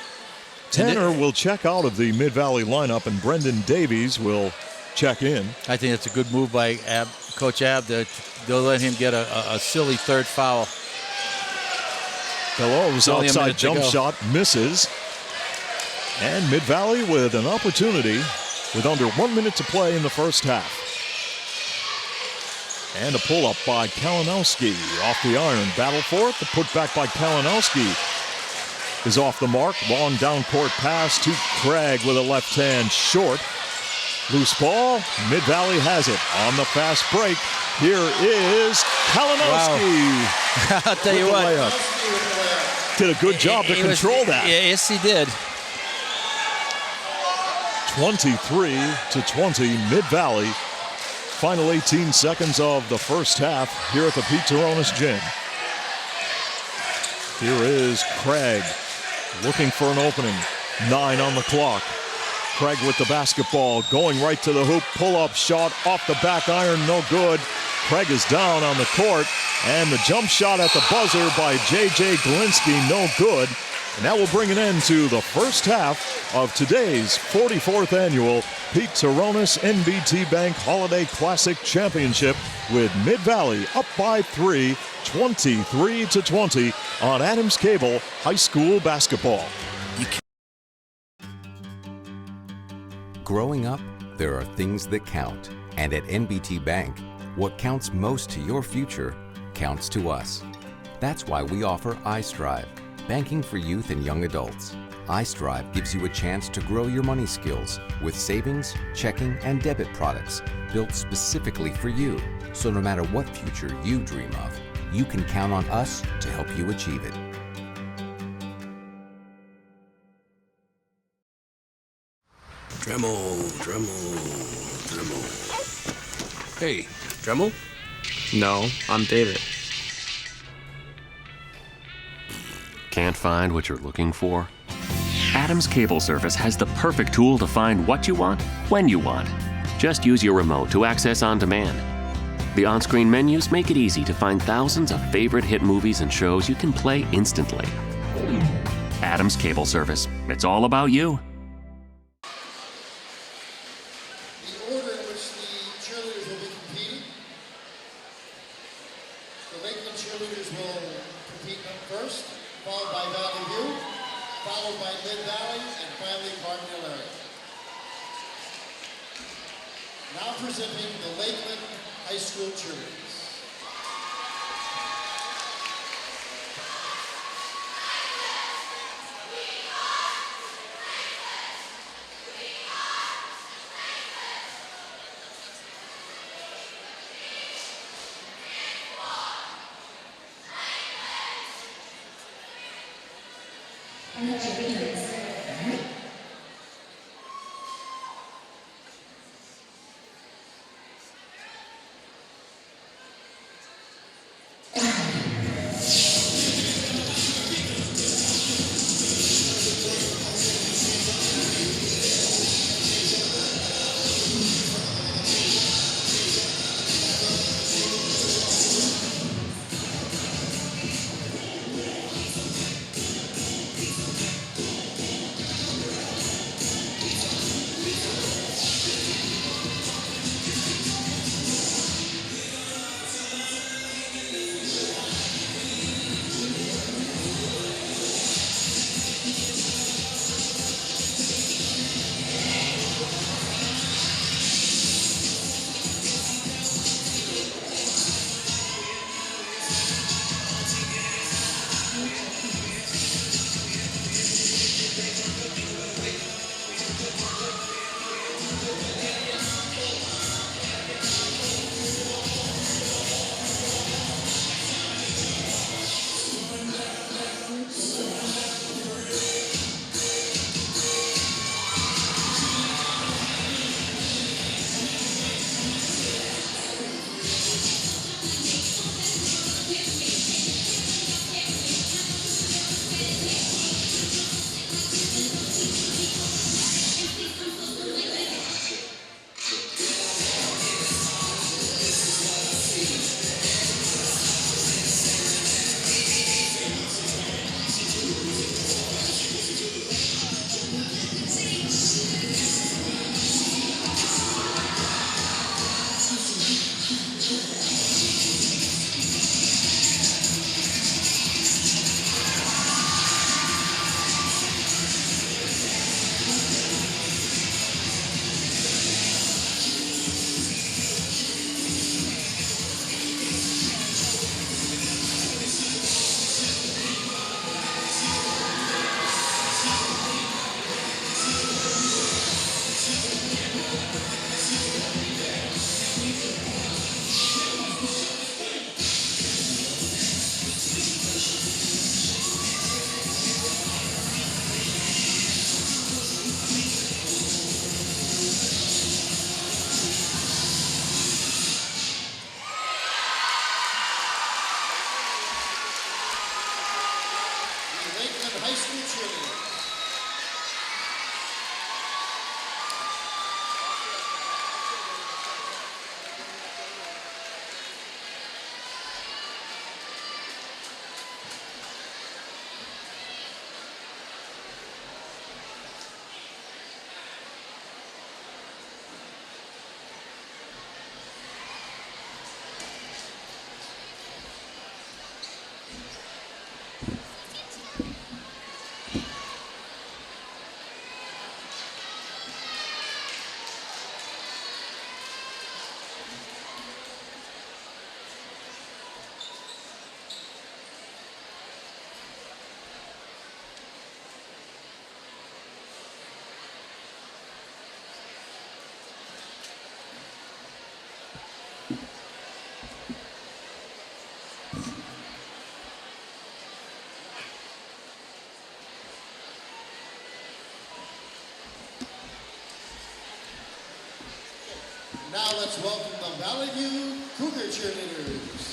Tanner will check out of the Mid-Valley lineup, and Brendan Davies will check in. I think it's a good move by Coach Ab. They'll let him get a silly third foul. Bellows outside jump shot misses. And Mid-Valley with an opportunity with under 1 minute to play in the first half. And a pull-up by Kalinowski off the iron. Battle for it. The putback by Kalinowski is off the mark. Long down court pass to Craig with a left hand short. Loose ball. Mid-Valley has it on the fast break. Here is Kalinowski. Wow. I'll tell you what. Did a good job to control that. Yes, he did. 23-20, Mid-Valley. Final 18 seconds of the first half here at the Pete Turonis Gym. Here is Craig looking for an opening. 9 on the clock. Craig with the basketball, going right to the hoop. Pull-up shot off the back iron, no good. Craig is down on the court, and the jump shot at the buzzer by J.J. Glinsky, no good. And that will bring an end to the first half of today's 44th annual Pete Turonis NBT Bank Holiday Classic Championship, with Mid-Valley up by 3, 23-20 on Adams Cable High School basketball. Growing up, there are things that count. And at NBT Bank, what counts most to your future counts to us. That's why we offer iStrive, banking for youth and young adults. iStrive gives you a chance to grow your money skills with savings, checking, and debit products built specifically for you. So no matter what future you dream of, you can count on us to help you achieve it. Dremel, Dremel, Dremel. Hey, Dremel? No, I'm David. Can't find what you're looking for? Adams Cable Service has the perfect tool to find what you want, when you want. Just use your remote to access on demand. The on-screen menus make it easy to find thousands of favorite hit movies and shows you can play instantly. Adams Cable Service. It's all about you. The order in which the cheerleaders will be competing. The Lakeland cheerleaders will compete first, followed by Valley View, followed by Mid-Valley, and finally Cardinal area. Now presenting the Lakeland High School cheerleaders. Now let's welcome the Valley View Cougar cheerleaders.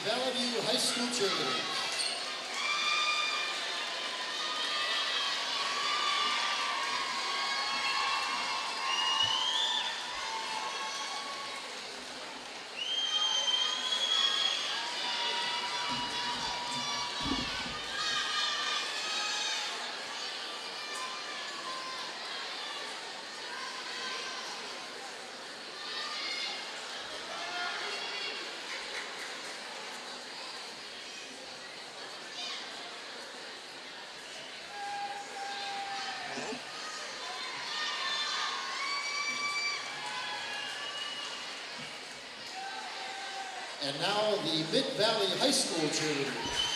Valley View High School cheerleaders. And now the Mid-Valley High School cheerleaders.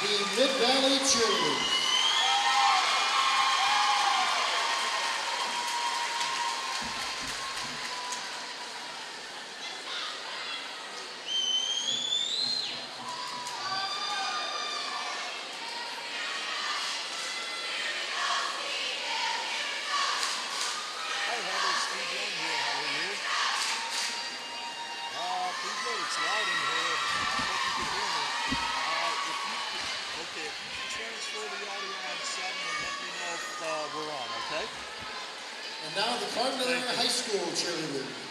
The Mid-Valley Cheerleaders. And now the Cardinal High School cheerleaders.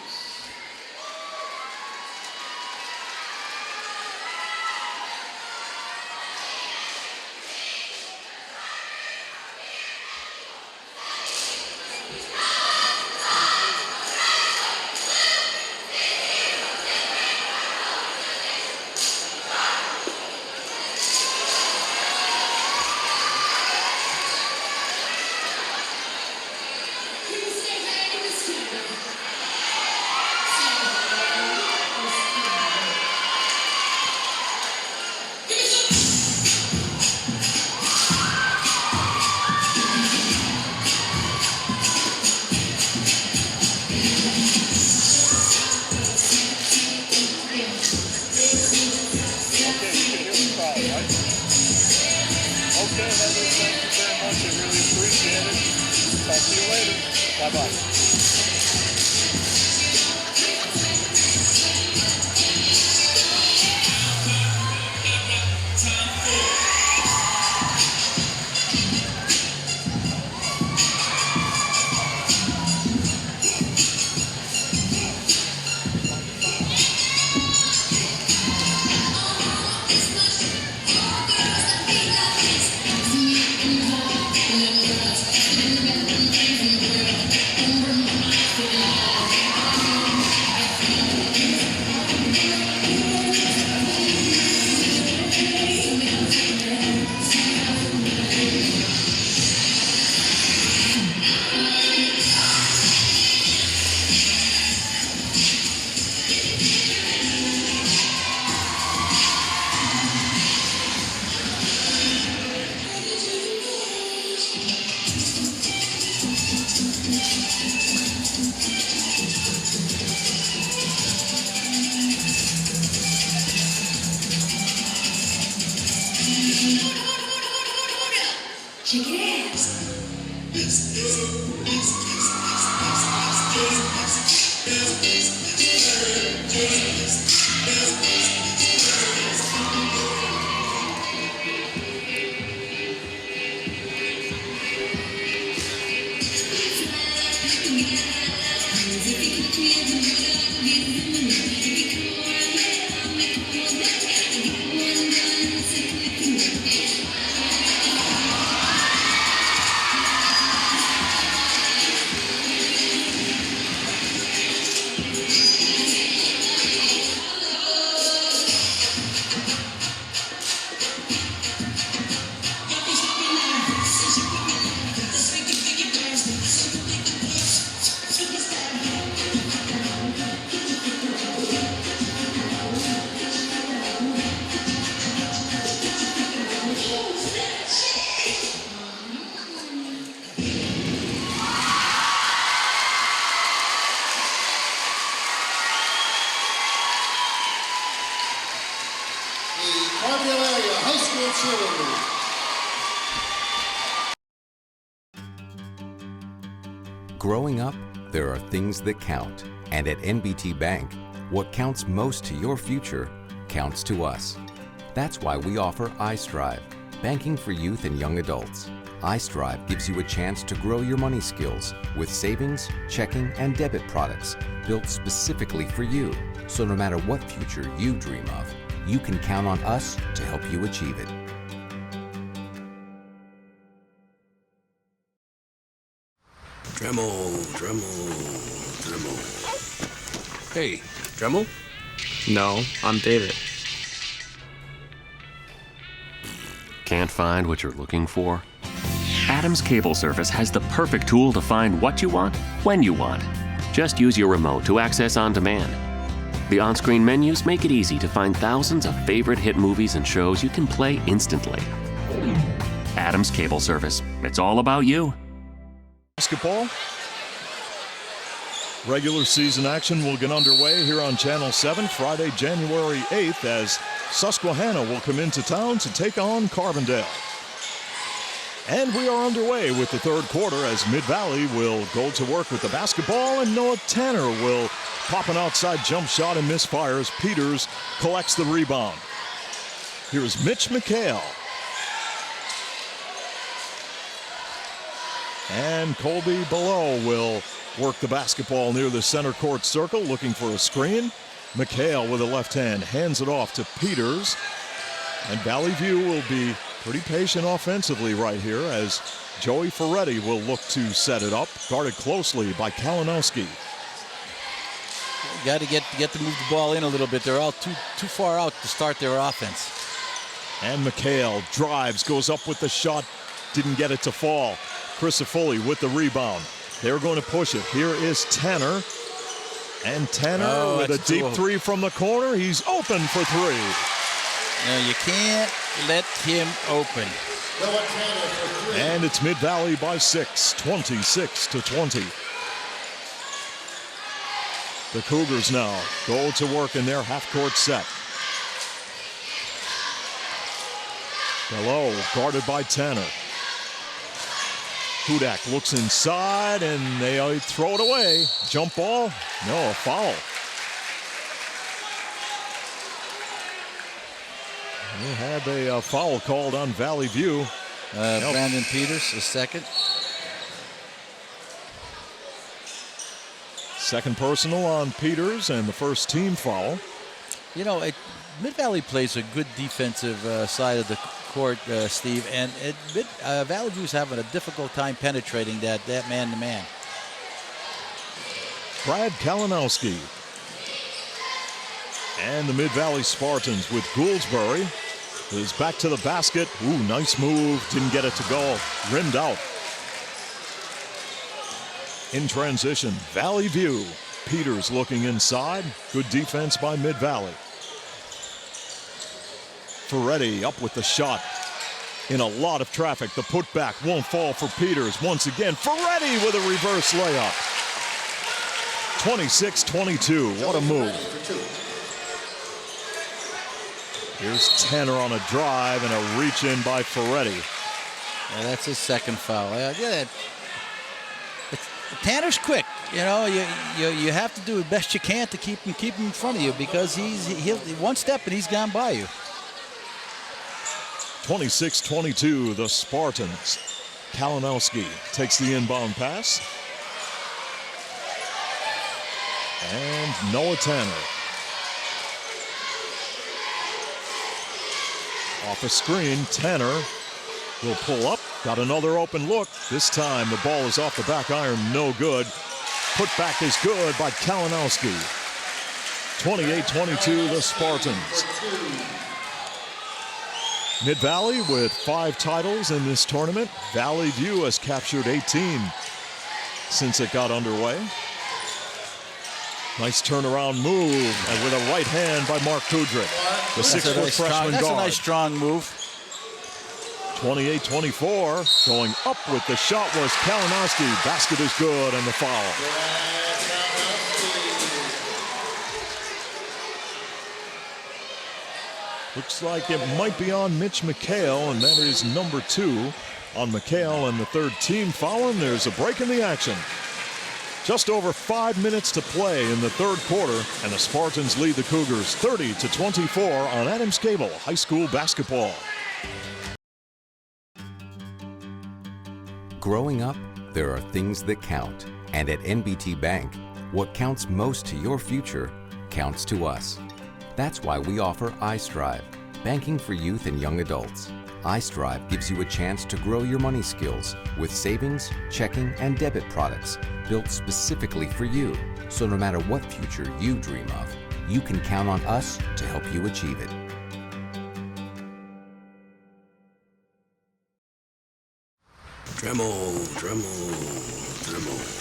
Cardinalaria High School cheerleaders. Growing up, there are things that count. And at NBT Bank, what counts most to your future counts to us. That's why we offer iStrive, banking for youth and young adults. iStrive gives you a chance to grow your money skills with savings, checking, and debit products built specifically for you. So no matter what future you dream of, you can count on us to help you achieve it. Dremel, Dremel, Dremel. Hey, Dremel? No, I'm David. Can't find what you're looking for? Adams Cable Service has the perfect tool to find what you want, when you want. Just use your remote to access on demand. The on-screen menus make it easy to find thousands of favorite hit movies and shows you can play instantly. Adams Cable Service. It's all about you. Basketball. Regular season action will get underway here on Channel 7 Friday, January 8th as Susquehanna will come into town to take on Carbondale. And we are underway with the third quarter as Mid-Valley will go to work with the basketball and Noah Tanner will pop an outside jump shot and misfires. Peters collects the rebound. Here's Mitch McHale. And Colby Below will work the basketball near the center court circle, looking for a screen. McHale with a left hand hands it off to Peters. And Valley View will be pretty patient offensively right here as Joey Ferretti will look to set it up, guarded closely by Kalinowski. Got to get to move the ball in a little bit. They're all too far out to start their offense. And McHale drives, goes up with the shot, didn't get it to fall. Crisafulli with the rebound. They're going to push it. Here is Tanner. And Tanner with a deep three from the corner. He's open for three. No, you can't let him open. And it's Mid-Valley by 6, 26-20. The Cougars now go to work in their half-court set. Below, guarded by Tanner. Hudak looks inside, and they throw it away. Jump ball? No, a foul. They had a foul called on Valley View. Brandon Peters, the second. Second personal on Peters, and the first team foul. You know, Mid-Valley plays a good defensive side of the court, Steve, and Valley View's having a difficult time penetrating that man-to-man. Brad Kalinowski. And the Mid-Valley Spartans with Gouldsbury is back to the basket. Ooh, nice move. Didn't get it to go. Rimmed out. In transition, Valley View. Peters looking inside. Good defense by Mid-Valley. Ferretti up with the shot. In a lot of traffic. The putback won't fall for Peters. Once again, Ferretti with a reverse layup. 26-22. What a move. Here's Tanner on a drive and a reach in by Ferretti. Yeah, that's his second foul. Tanner's quick. You know, you have to do the best you can to keep him in front of you because he'll one step and he's gone by you. 26-22, the Spartans. Kalinowski takes the inbound pass. And Noah Tanner. Off a screen, Tanner will pull up. Got another open look. This time the ball is off the back iron, no good. Put back is good by Kalinowski. 28-22, the Spartans. Mid-Valley with 5 titles in this tournament. Valley View has captured 18 since it got underway. Nice turnaround move and with a right hand by Mark Kudrick. The 6-foot freshman guard. That's a nice strong move. 28-24. Going up with the shot was Kalinowski. Basket is good and the foul. Looks like it might be on Mitch McHale, and that is number 2 on McHale and the third team foul, and there's a break in the action. Just over 5 minutes to play in the third quarter, and the Spartans lead the Cougars 30-24 on Adams Cable High School basketball. Growing up, there are things that count. And at NBT Bank, what counts most to your future counts to us. That's why we offer iStrive, banking for youth and young adults. iStrive gives you a chance to grow your money skills with savings, checking, and debit products built specifically for you. So no matter what future you dream of, you can count on us to help you achieve it. Dremel, Dremel, Dremel.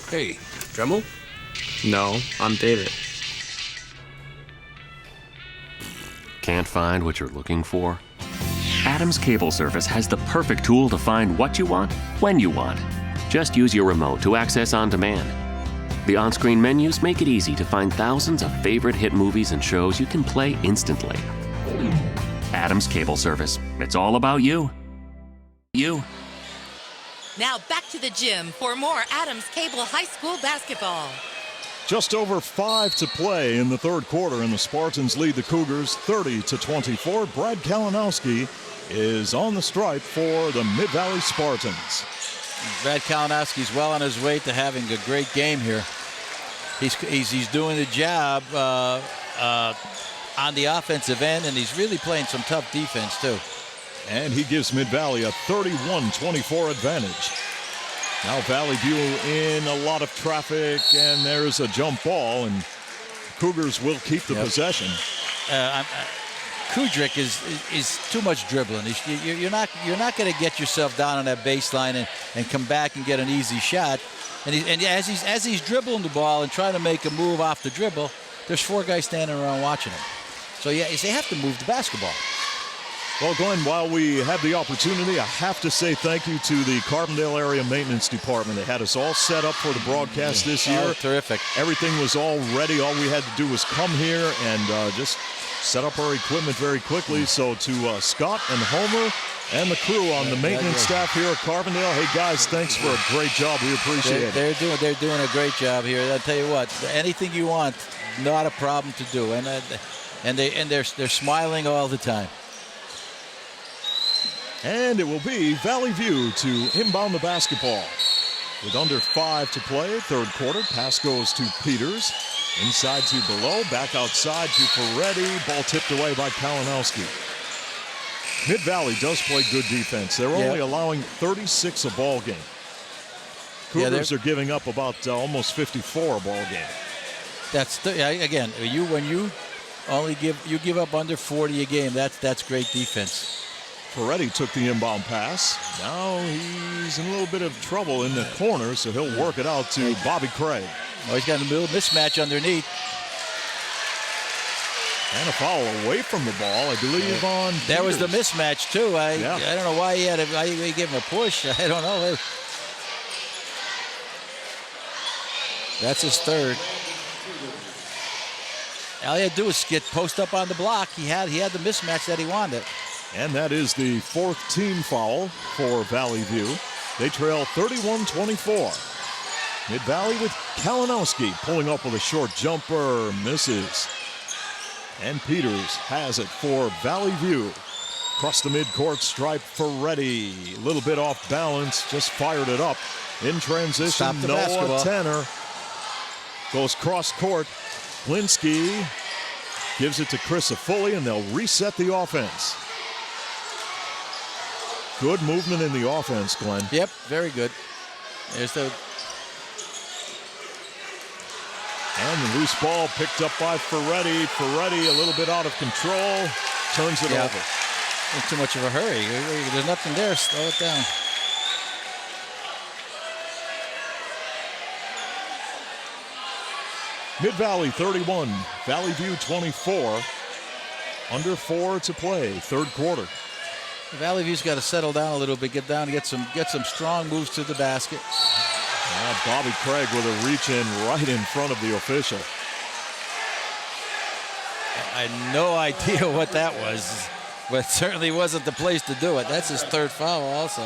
Hey, Dremel? No, I'm David. Can't find what you're looking for? Adams Cable Service has the perfect tool to find what you want, when you want. Just use your remote to access on demand. The on-screen menus make it easy to find thousands of favorite hit movies and shows you can play instantly. Adams Cable Service. It's all about you. You. Now back to the gym for more Adams Cable High School basketball. Just over 5 to play in the third quarter, and the Spartans lead the Cougars 30-24. Brad Kalinowski is on the stripe for the Mid-Valley Spartans. Brad Kalinowski's well on his way to having a great game here. He's doing the job on the offensive end, and he's really playing some tough defense too. And he gives Mid-Valley a 31-24 advantage. Now Valley View in a lot of traffic, and there's a jump ball, and Cougars will keep the possession. Kudrick is too much dribbling. You're not going to get yourself down on that baseline and come back and get an easy shot. And as he's dribbling the ball and trying to make a move off the dribble, there's 4 guys standing around watching him. So yeah, they have to move the basketball. Well, Glenn, while we have the opportunity, I have to say thank you to the Carbondale Area Maintenance Department. They had us all set up for the broadcast this year. Oh, terrific. Everything was all ready. All we had to do was come here and just set up our equipment very quickly. So to Scott and Homer and the crew on the maintenance staff here at Carbondale, hey guys, thanks for a great job. We appreciate it. They're doing a great job here. I'll tell you what, anything you want, not a problem to do, and they're smiling all the time. And it will be Valley View to inbound the basketball. With under 5 to play, third quarter, pass goes to Peters. Inside to Below, back outside to Ferretti. Ball tipped away by Kalinowski. Mid-Valley does play good defense. They're only allowing 36 a ball game. Cougars are giving up about almost 54 a ball game. That's again, when you only give up under 40 a game, that's great defense. Ferretti took the inbound pass. Now he's in a little bit of trouble in the corner, so he'll work it out to Bobby Craig. Oh, he's got a little mismatch underneath. And a foul away from the ball, I believe, on That was the mismatch, too. I don't know why he gave him a push. I don't know. That's his third. All he had to do was post up on the block. He had the mismatch that he wanted. And that is the 4th team foul for Valley View. They trail 31-24. Mid-Valley with Kalinowski pulling up with a short jumper, misses. And Peters has it for Valley View. Across the midcourt stripe, Ferretti. A little bit off balance, just fired it up. In transition, Noah Tanner goes cross court. Linsky gives it to Chris Afuli, and they'll reset the offense. Good movement in the offense, Glenn. Yep, very good. There's the... And the loose ball picked up by Ferretti. Ferretti a little bit out of control. Turns it over. In too much of a hurry. There's nothing there. Slow it down. Mid-Valley 31, Valley View 24. Under 4 to play, third quarter. Valley View's got to settle down a little bit, get some strong moves to the basket. Bobby Craig with a reach in right in front of the official. I had no idea what that was, but it certainly wasn't the place to do it. That's his third foul also.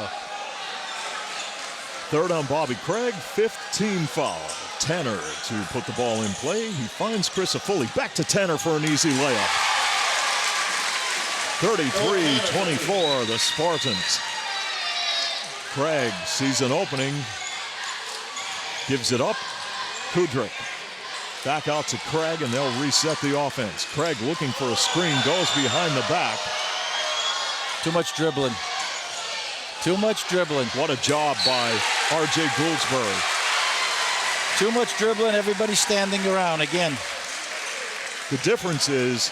Third on Bobby Craig, fifth team foul. Tanner to put the ball in play. He finds Chris Afuli. Back to Tanner for an easy layup. 33-24, the Spartans. Craig sees an opening. Gives it up. Kudrick. Back out to Craig, and they'll reset the offense. Craig looking for a screen, goes behind the back. Too much dribbling. Too much dribbling. What a job by R.J. Gouldsbury. Too much dribbling, everybody standing around again. The difference is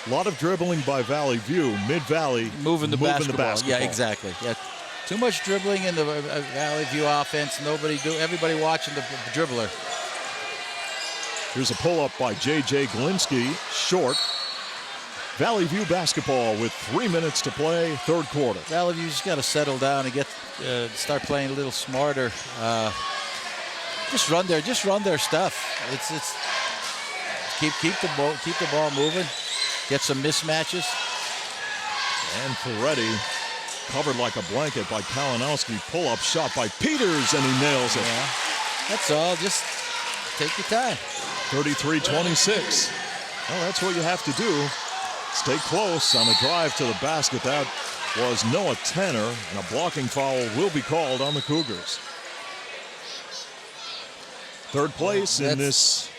a lot of dribbling by Valley View. Mid-Valley moving the basketball. Yeah, basketball. exactly. Yeah. Too much dribbling in the Valley View offense. Everybody watching the dribbler. Here's a pull-up by J.J. Glinski, short. Valley View basketball with 3 minutes to play, third quarter. Valley View's got to settle down and start playing a little smarter. Just run their stuff. It's keep the ball moving. Get some mismatches. And Ferretti covered like a blanket by Kalinowski. Pull-up shot by Peters, and he nails it. Yeah. That's all. Just take your time. 33-26. Well, that's what you have to do. Stay close on the drive to the basket. That was Noah Tanner, and a blocking foul will be called on the Cougars. Third place in this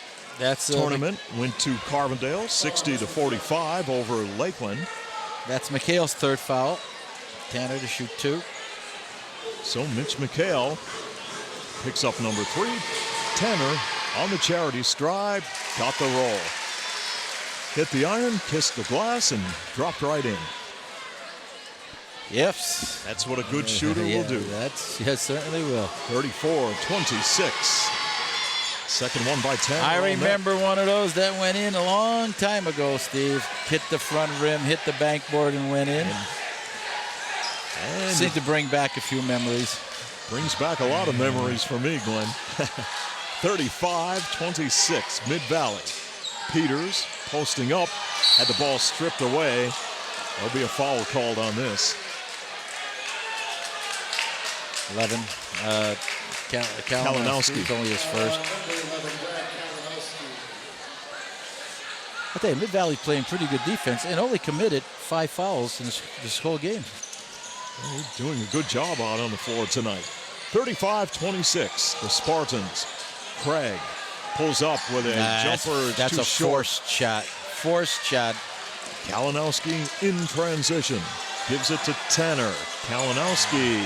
tournament went to Carbondale, 60-45 over Lakeland. That's McHale's third foul. Tanner to shoot 2. So Mitch McHale picks up number 3. Tanner on the charity stride, got the roll. Hit the iron, kissed the glass, and dropped right in. Yes. That's what a good shooter will do. Yes, certainly will. 34-26. Second one by Tanner. I remember one of those that went in a long time ago, Steve. Hit the front rim, hit the backboard, and went in. And seemed to bring back a few memories. Brings back a lot of memories for me, Glenn. 35-26, Mid-Valley. Peters posting up, had the ball stripped away. There'll be a foul called on this. 11. Kalinowski. Only his first. I tell you, Mid-Valley's playing pretty good defense and only committed 5 fouls in this whole game. Well, they're doing a good job out on the floor tonight. 35-26, the Spartans. Craig pulls up with a jumper. That's a forced shot. Forced shot. Kalinowski in transition. Gives it to Tanner. Kalinowski.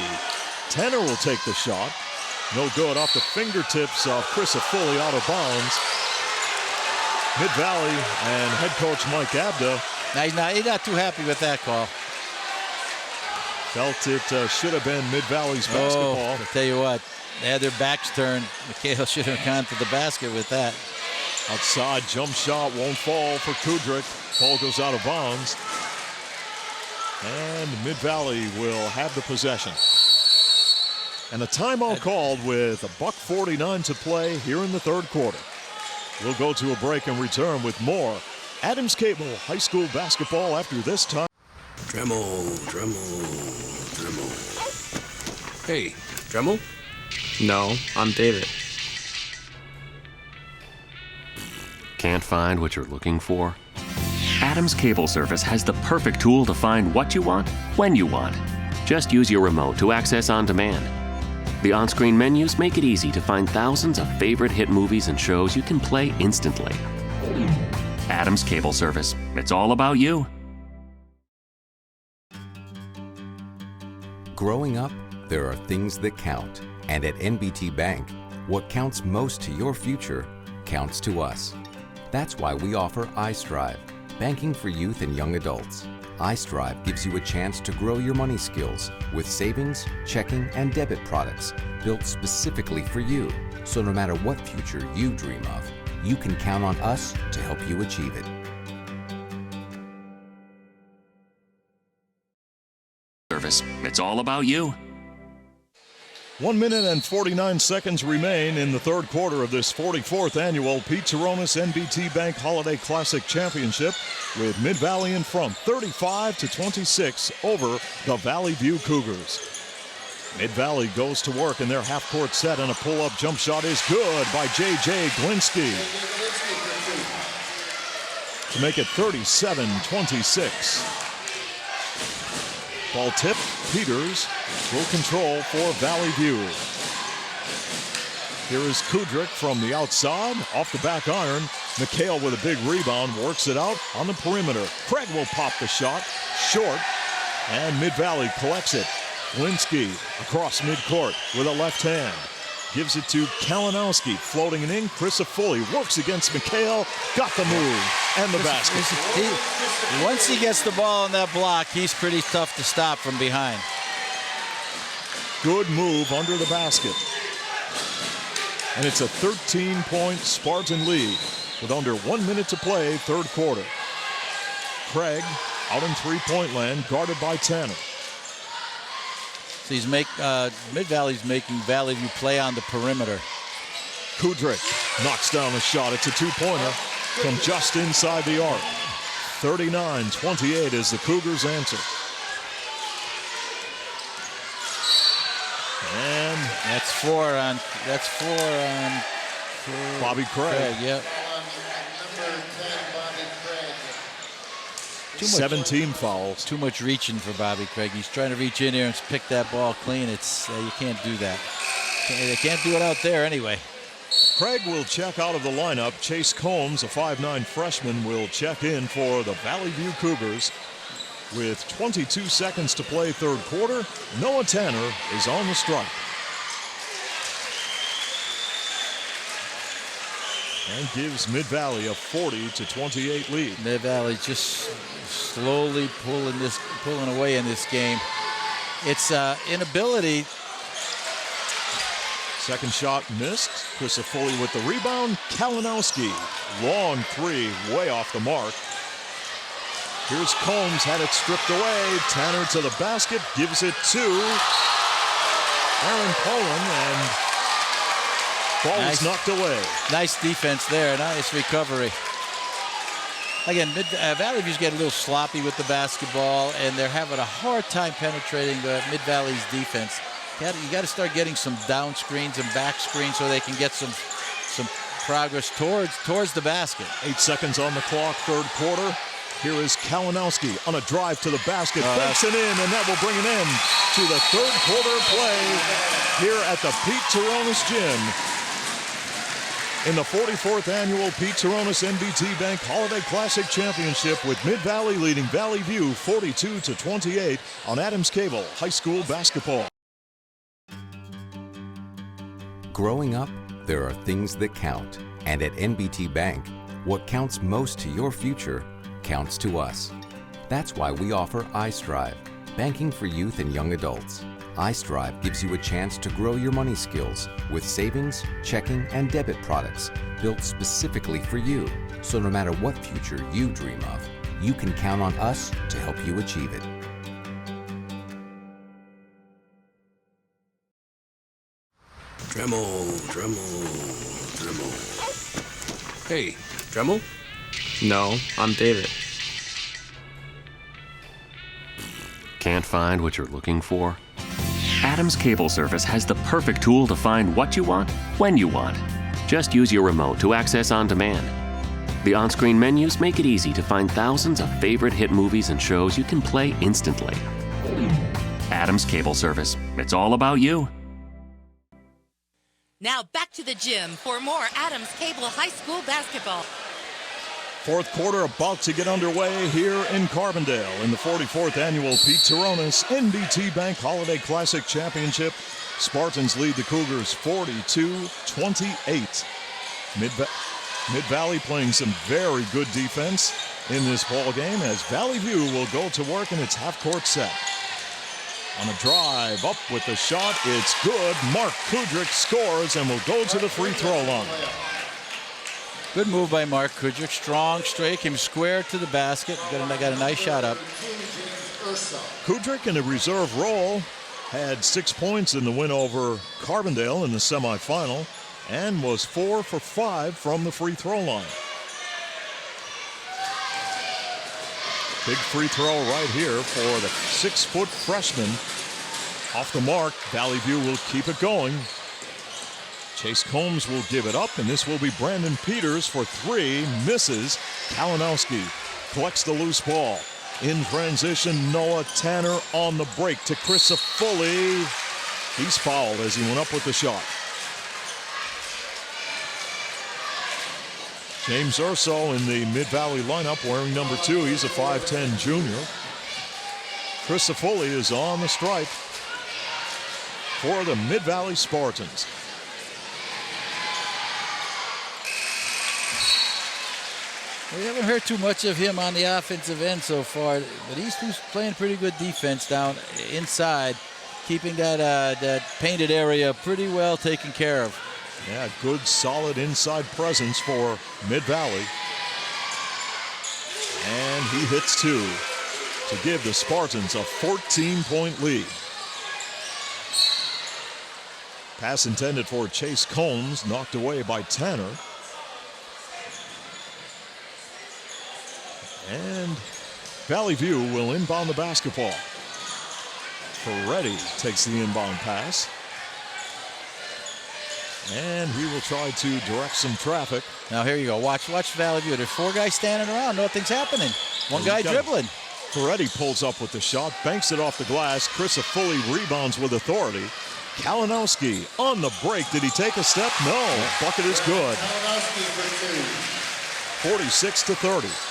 Tanner will take the shot. No good, off the fingertips of Chris Afuli, out of bounds. Mid-Valley and head coach Mike Abda. Now, he's not too happy with that call. Felt it should have been Mid-Valley's basketball. I'll tell you what, they had their backs turned. McHale should have gone to the basket with that. Outside jump shot won't fall for Kudrick. Ball goes out of bounds. And Mid-Valley will have the possession. And a timeout called with $1:49 to play here in the third quarter. We'll go to a break and return with more Adams Cable High School basketball after this time. Dremel. Hey, Dremel? No, I'm David. Can't find what you're looking for? Adams Cable Service has the perfect tool to find what you want, when you want. Just use your remote to access on demand. The on-screen menus make it easy to find thousands of favorite hit movies and shows you can play instantly. Adams Cable Service. It's all about you. Growing up, there are things that count. And at NBT Bank, what counts most to your future counts to us. That's why we offer iStrive, banking for youth and young adults. iStrive gives you a chance to grow your money skills with savings, checking, and debit products built specifically for you. So no matter what future you dream of, you can count on us to help you achieve it. Service. It's all about you. 1 minute and 49 seconds remain in the third quarter of this 44th annual Pete Turonis NBT Bank Holiday Classic Championship, with Mid-Valley in front 35-26 over the Valley View Cougars. Mid-Valley goes to work in their half-court set, and a pull-up jump shot is good by J.J. Glinsky to make it 37-26. Ball tip, Peters will control for Valley View. Here is Kudrick from the outside, off the back iron. McHale with a big rebound, works it out on the perimeter. Craig will pop the shot, short, and Mid-Valley collects it. Linsky across midcourt with a left hand. Gives it to Kalinowski, floating it in. Chris Foley works against McHale, got the move and the basket. Once he gets the ball on that block, he's pretty tough to stop from behind. Good move under the basket. And it's a 13-point Spartan lead with under 1 minute to play, third quarter. Craig out in three-point land, guarded by Tanner. So he's Mid-Valley's making Valley View play on the perimeter. Kudrick knocks down a shot. It's a two-pointer from just inside the arc. 39-28 is the Cougars' answer. And that's four on Bobby Craig. Yep. 17 fouls. Too much reaching for Bobby Craig. He's trying to reach in here and pick that ball clean. It's you can't do that. They can't do it out there anyway. Craig will check out of the lineup. Chase Combs, a 5'9 freshman, will check in for the Valley View Cougars. With 22 seconds to play third quarter, Noah Tanner is on the strike. And gives Mid-Valley a 40-28 lead. Mid-Valley just slowly pulling away in this game. It's inability. Second shot missed. Chris Foley with the rebound. Kalinowski, long three, way off the mark. Here's Combs, had it stripped away. Tanner to the basket, gives it to Aaron Poland, and ball is knocked away. Nice defense there, nice recovery. Again, Valley View's getting a little sloppy with the basketball, and they're having a hard time penetrating Mid-Valley's defense. You got to start getting some down screens and back screens so they can get some progress towards the basket. 8 seconds on the clock, third quarter. Here is Kalinowski on a drive to the basket, banks it in, and that will bring an end to the third quarter play here at the Pete Turonis Gym in the 44th annual Pete Turonis NBT Bank Holiday Classic Championship, with Mid-Valley leading Valley View 42-28 on Adams Cable High School basketball. Growing up, there are things that count. And at NBT Bank, what counts most to your future counts to us. That's why we offer iStrive, banking for youth and young adults. iStrive gives you a chance to grow your money skills with savings, checking, and debit products built specifically for you. So no matter what future you dream of, you can count on us to help you achieve it. Dremel, Dremel, Dremel. Hey, Dremel? No, I'm David. Can't find what you're looking for? Adams Cable Service has the perfect tool to find what you want, when you want. Just use your remote to access on demand. The on-screen menus make it easy to find thousands of favorite hit movies and shows you can play instantly. Adams Cable Service. It's all about you. Now back to the gym for more Adams Cable High School basketball. Fourth quarter about to get underway here in Carbondale in the 44th annual Pete Turonis NBT Bank Holiday Classic Championship. Spartans lead the Cougars 42-28. Mid-Valley playing some very good defense in this ball game as Valley View will go to work in its half-court set. On a drive, up with the shot, it's good. Mark Kudrick scores and will go to the free throw line. Good move by Mark Kudrick. Strong, straight, came square to the basket. Got a nice shot up. Kudrick in a reserve role had 6 points in the win over Carbondale in the semifinal and was 4 for 5 from the free throw line. Big free throw right here for the 6-foot freshman. Off the mark, Valley View will keep it going. Chase Combs will give it up, and this will be Brandon Peters for 3, misses. Kalinowski collects the loose ball. In transition, Noah Tanner on the break to Chris Foley. He's fouled as he went up with the shot. James Urso in the Mid-Valley lineup wearing number 2. He's a 5'10 junior. Chris Foley is on the stripe for the Mid-Valley Spartans. We haven't heard too much of him on the offensive end so far, but he's playing pretty good defense down inside, keeping that painted area pretty well taken care of. Yeah, good, solid inside presence for Mid-Valley. And he hits 2 to give the Spartans a 14-point lead. Pass intended for Chase Combs, knocked away by Tanner. And Valley View will inbound the basketball. Ferretti takes the inbound pass. And he will try to direct some traffic. Now here you go. Watch Valley View. There's 4 guys standing around. Nothing's happening. One guy dribbling. Ferretti pulls up with the shot, banks it off the glass. Chris Foley rebounds with authority. Kalinowski on the break. Did he take a step? No. Bucket is good. 46-30.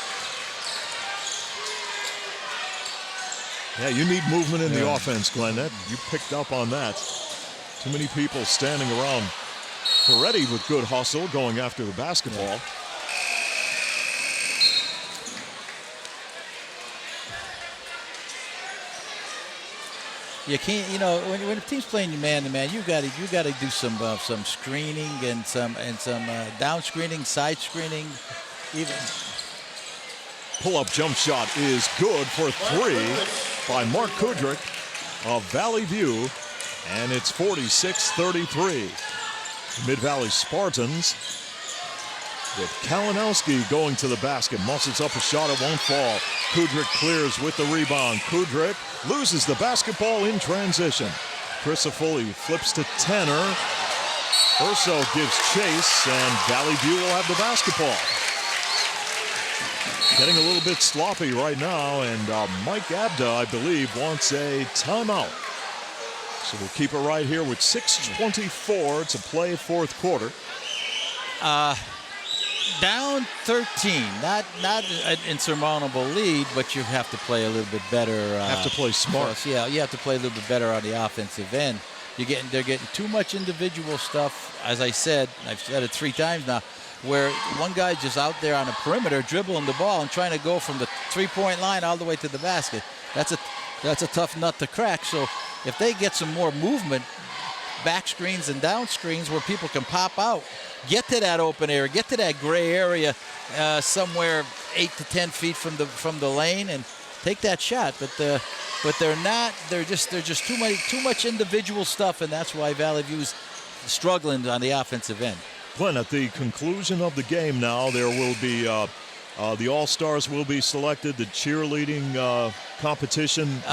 Yeah, you need movement in the offense, Glenn. You picked up on that. Too many people standing around. Ferretti with good hustle going after the basketball. You can't, when a team's playing you man-to-man, you got to do some screening and some down screening, side screening, even. Pull-up jump shot is good for 3 by Mark Kudrick of Valley View, and it's 46-33. Mid-Valley Spartans with Kalinowski going to the basket. Muscles up a shot, it won't fall. Kudrick clears with the rebound. Kudrick loses the basketball in transition. Chris Foley flips to Tanner. Urso gives chase, and Valley View will have the basketball. Getting a little bit sloppy right now, and Mike Abda, I believe, wants a timeout. So we'll keep it right here with 6:24 to play 4th quarter. Down 13, not an insurmountable lead, but you have to play a little bit better. Have to play smart. Yeah, you have to play a little bit better on the offensive end. They're getting too much individual stuff. As I said, I've said it 3 times now, where one guy's just out there on the perimeter dribbling the ball and trying to go from the 3-point line all the way to the basket. That's a tough nut to crack. So if they get some more movement, back screens and down screens where people can pop out, get to that open area, get to that gray area somewhere 8 to 10 feet from the lane and take that shot. But they're not. They're just too much individual stuff, and that's why Valley View's struggling on the offensive end. Glenn, at the conclusion of the game now, there will be the All-Stars will be selected. The cheerleading competition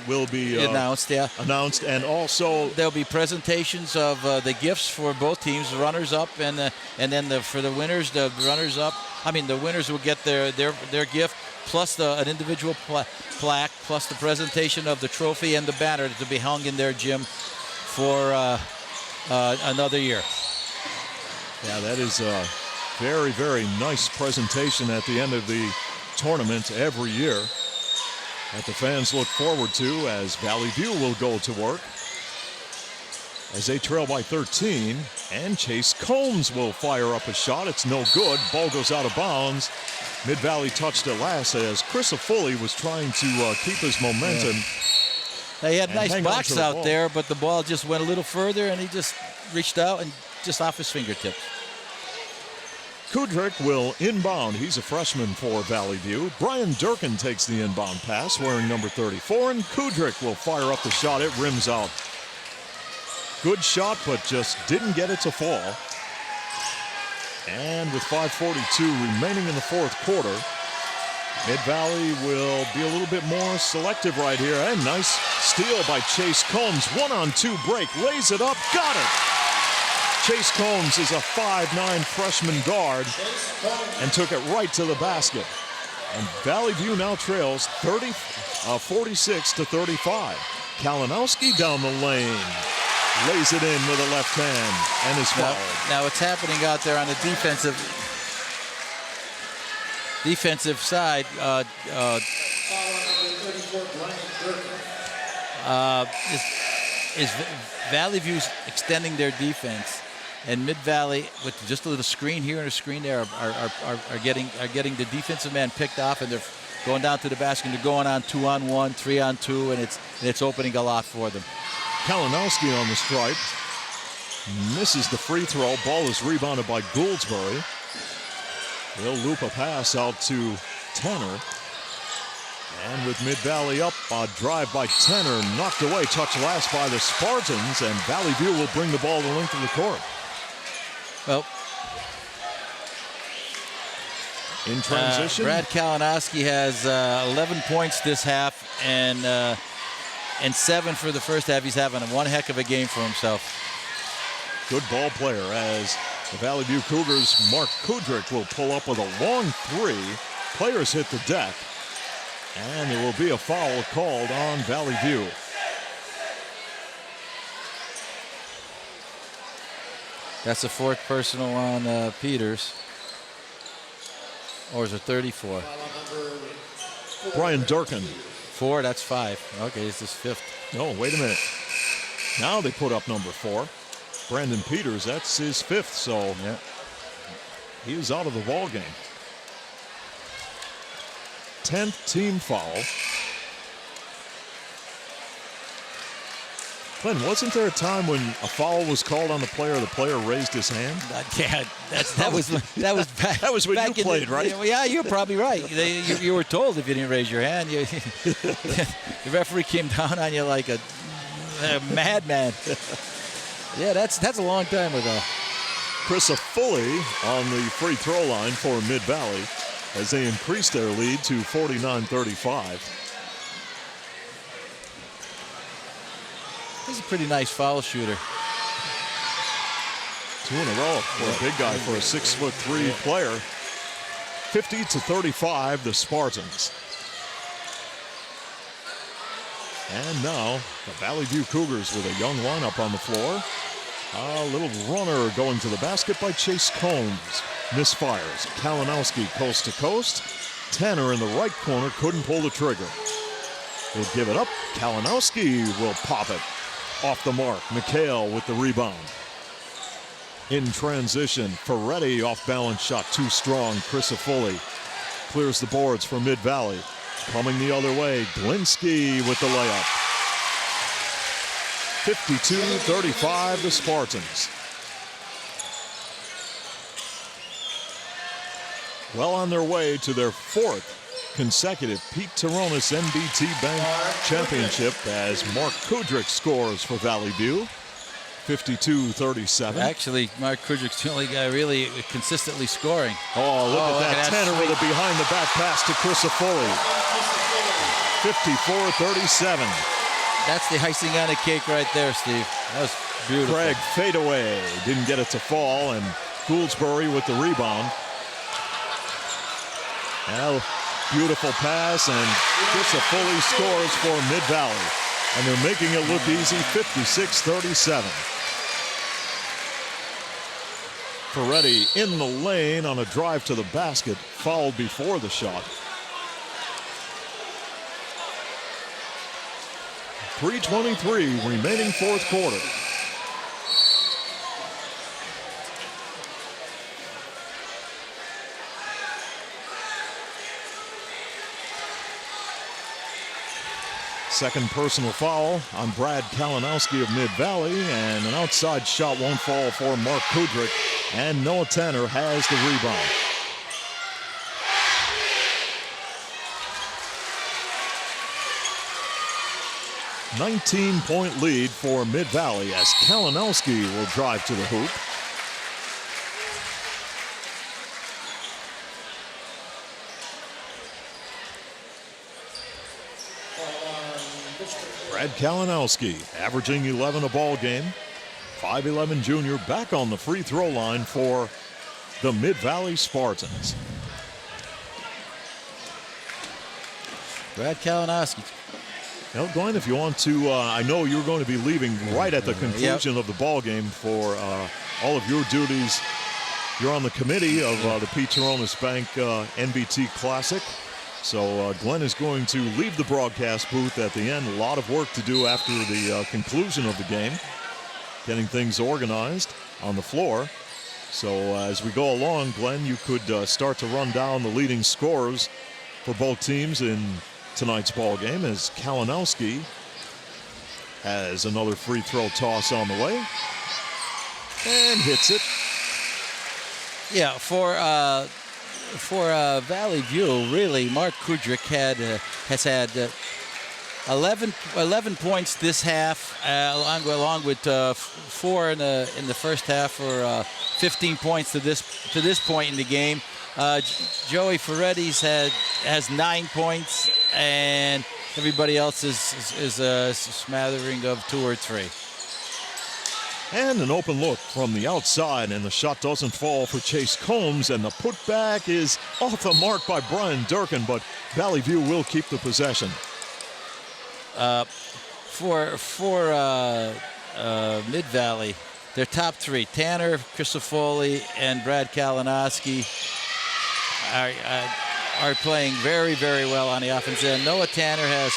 will be announced. Yeah, announced, and also there'll be presentations of the gifts for both teams, the runners-up, and then for the winners, the runners-up. I mean, the winners will get their gift plus an individual plaque, plus the presentation of the trophy and the banner to be hung in their gym for another year. Yeah, that is a very, very nice presentation at the end of the tournament every year that the fans look forward to as Valley View will go to work as they trail by 13, and Chase Combs will fire up a shot. It's no good. Ball goes out of bounds. Mid-Valley touched it last as Chris Foley was trying to keep his momentum. Yeah. He had a nice box out there, but the ball just went a little further, and he just reached out and just off his fingertips. Kudrick will inbound. He's a freshman for Valley View. Brian Durkin takes the inbound pass, wearing number 34, and Kudrick will fire up the shot. It rims out. Good shot, but just didn't get it to fall. And with 5:42 remaining in the fourth quarter, Mid-Valley will be a little bit more selective right here. And nice steal by Chase Combs. 1-on-2 break, lays it up, got it. Chase Combs is a 5'9" freshman guard and took it right to the basket. And Valley View now trails 46-35. Kalinowski down the lane. Lays it in with a left hand and is fouled. Now what's happening out there on the defensive side, is Valley View's extending their defense, and Mid-Valley with just a little screen here and a screen there are getting the defensive man picked off, and they're going down to the basket and they're going on 2-on-1, 3-on-2, and it's opening a lot for them. Kalinowski on the stripe. Misses the free throw. Ball is rebounded by Gouldsbury. They'll loop a pass out to Tanner. And with Mid-Valley up, a drive by Tanner. Knocked away, touch last by the Spartans. And Valley View will bring the ball the length of the court. Well, in transition, Brad Kalinowski has 11 points this half and 7 for the first half. He's having one heck of a game for himself. Good ball player as the Valley View Cougars' Mark Kudrick will pull up with a long three. Players hit the deck, and there will be a foul called on Valley View. That's the fourth personal on Peters. Or is it 34? Brian Durkin. 4, that's 5. Okay, it's his 5th. Oh, wait a minute. Now they put up number 4. Brandon Peters, that's his 5th, so yeah, he is out of the ball game. 10th team foul. Glenn, wasn't there a time when a foul was called on the player raised his hand? Yeah, that was back. That was when back you played, right? Yeah, you're probably right. You were told if you didn't raise your hand, the referee came down on you like a madman. Yeah, that's a long time ago. Chris Foley on the free throw line for Mid-Valley as they increase their lead to 49-35. He's a pretty nice foul shooter. 2 in a row for a big guy, for a 6'3" player. 50-35, the Spartans. And now the Valley View Cougars with a young lineup on the floor. A little runner going to the basket by Chase Combs. Misfires. Kalinowski coast to coast. Tanner in the right corner couldn't pull the trigger. He'll give it up. Kalinowski will pop it. Off the mark. McHale with the rebound. In transition, Ferretti off balance shot too strong. Chris Foley clears the boards for Mid-Valley. Coming the other way, Glinsky with the layup. 52-35, the Spartans. Well on their way to their 4th consecutive Pete Turonis NBT Bank Championship as Mark Kudrick scores for Valley View. 52-37. Actually, Mark Kudrick's the only guy really consistently scoring. Oh, look at that. Tanner with a behind-the-back pass to Chris Foley. 54-37. That's the icing on the cake right there, Steve. That was beautiful. Craig fadeaway. Didn't get it to fall, and Gouldsbury with the rebound. Now, beautiful pass, and Chris Foley scores for Mid-Valley. And they're making it look easy, 56-37. Ferretti in the lane on a drive to the basket, fouled before the shot. 3:23 remaining fourth quarter. Second personal foul on Brad Kalinowski of Mid-Valley, and an outside shot won't fall for Mark Kudrick. And Noah Tanner has the rebound. "19-point lead for Mid-Valley as Kalinowski will drive to the hoop. Brad Kalinowski averaging 11 a ball game. 5'11" junior back on the free throw line for the Mid-Valley Spartans. Brad Kalinowski. Now, Glenn, if you want to, I know you're going to be leaving right at the conclusion of the ball game for all of your duties. You're on the committee of the Pete Turonis Bank NBT Classic. So Glenn is going to leave the broadcast booth at the end. A lot of work to do after the conclusion of the game, getting things organized on the floor. So as we go along, Glenn, you could start to run down the leading scorers for both teams in tonight's ball game, as Kalinowski has another free throw toss on the way and hits it. Yeah, for Valley View, really, Mark Kudrick has had 11 points this half, along with 4 in the first half for 15 points to this point in the game. Joey Ferretti's has 9 points, and everybody else is a smattering of 2 or 3. And an open look from the outside, and the shot doesn't fall for Chase Combs, and the putback is off the mark by Brian Durkin, but Valley View will keep the possession. For Mid-Valley, their top 3, Tanner Crisafoli and Brad Kalinowski, are playing very, very well on the offensive end. Noah Tanner has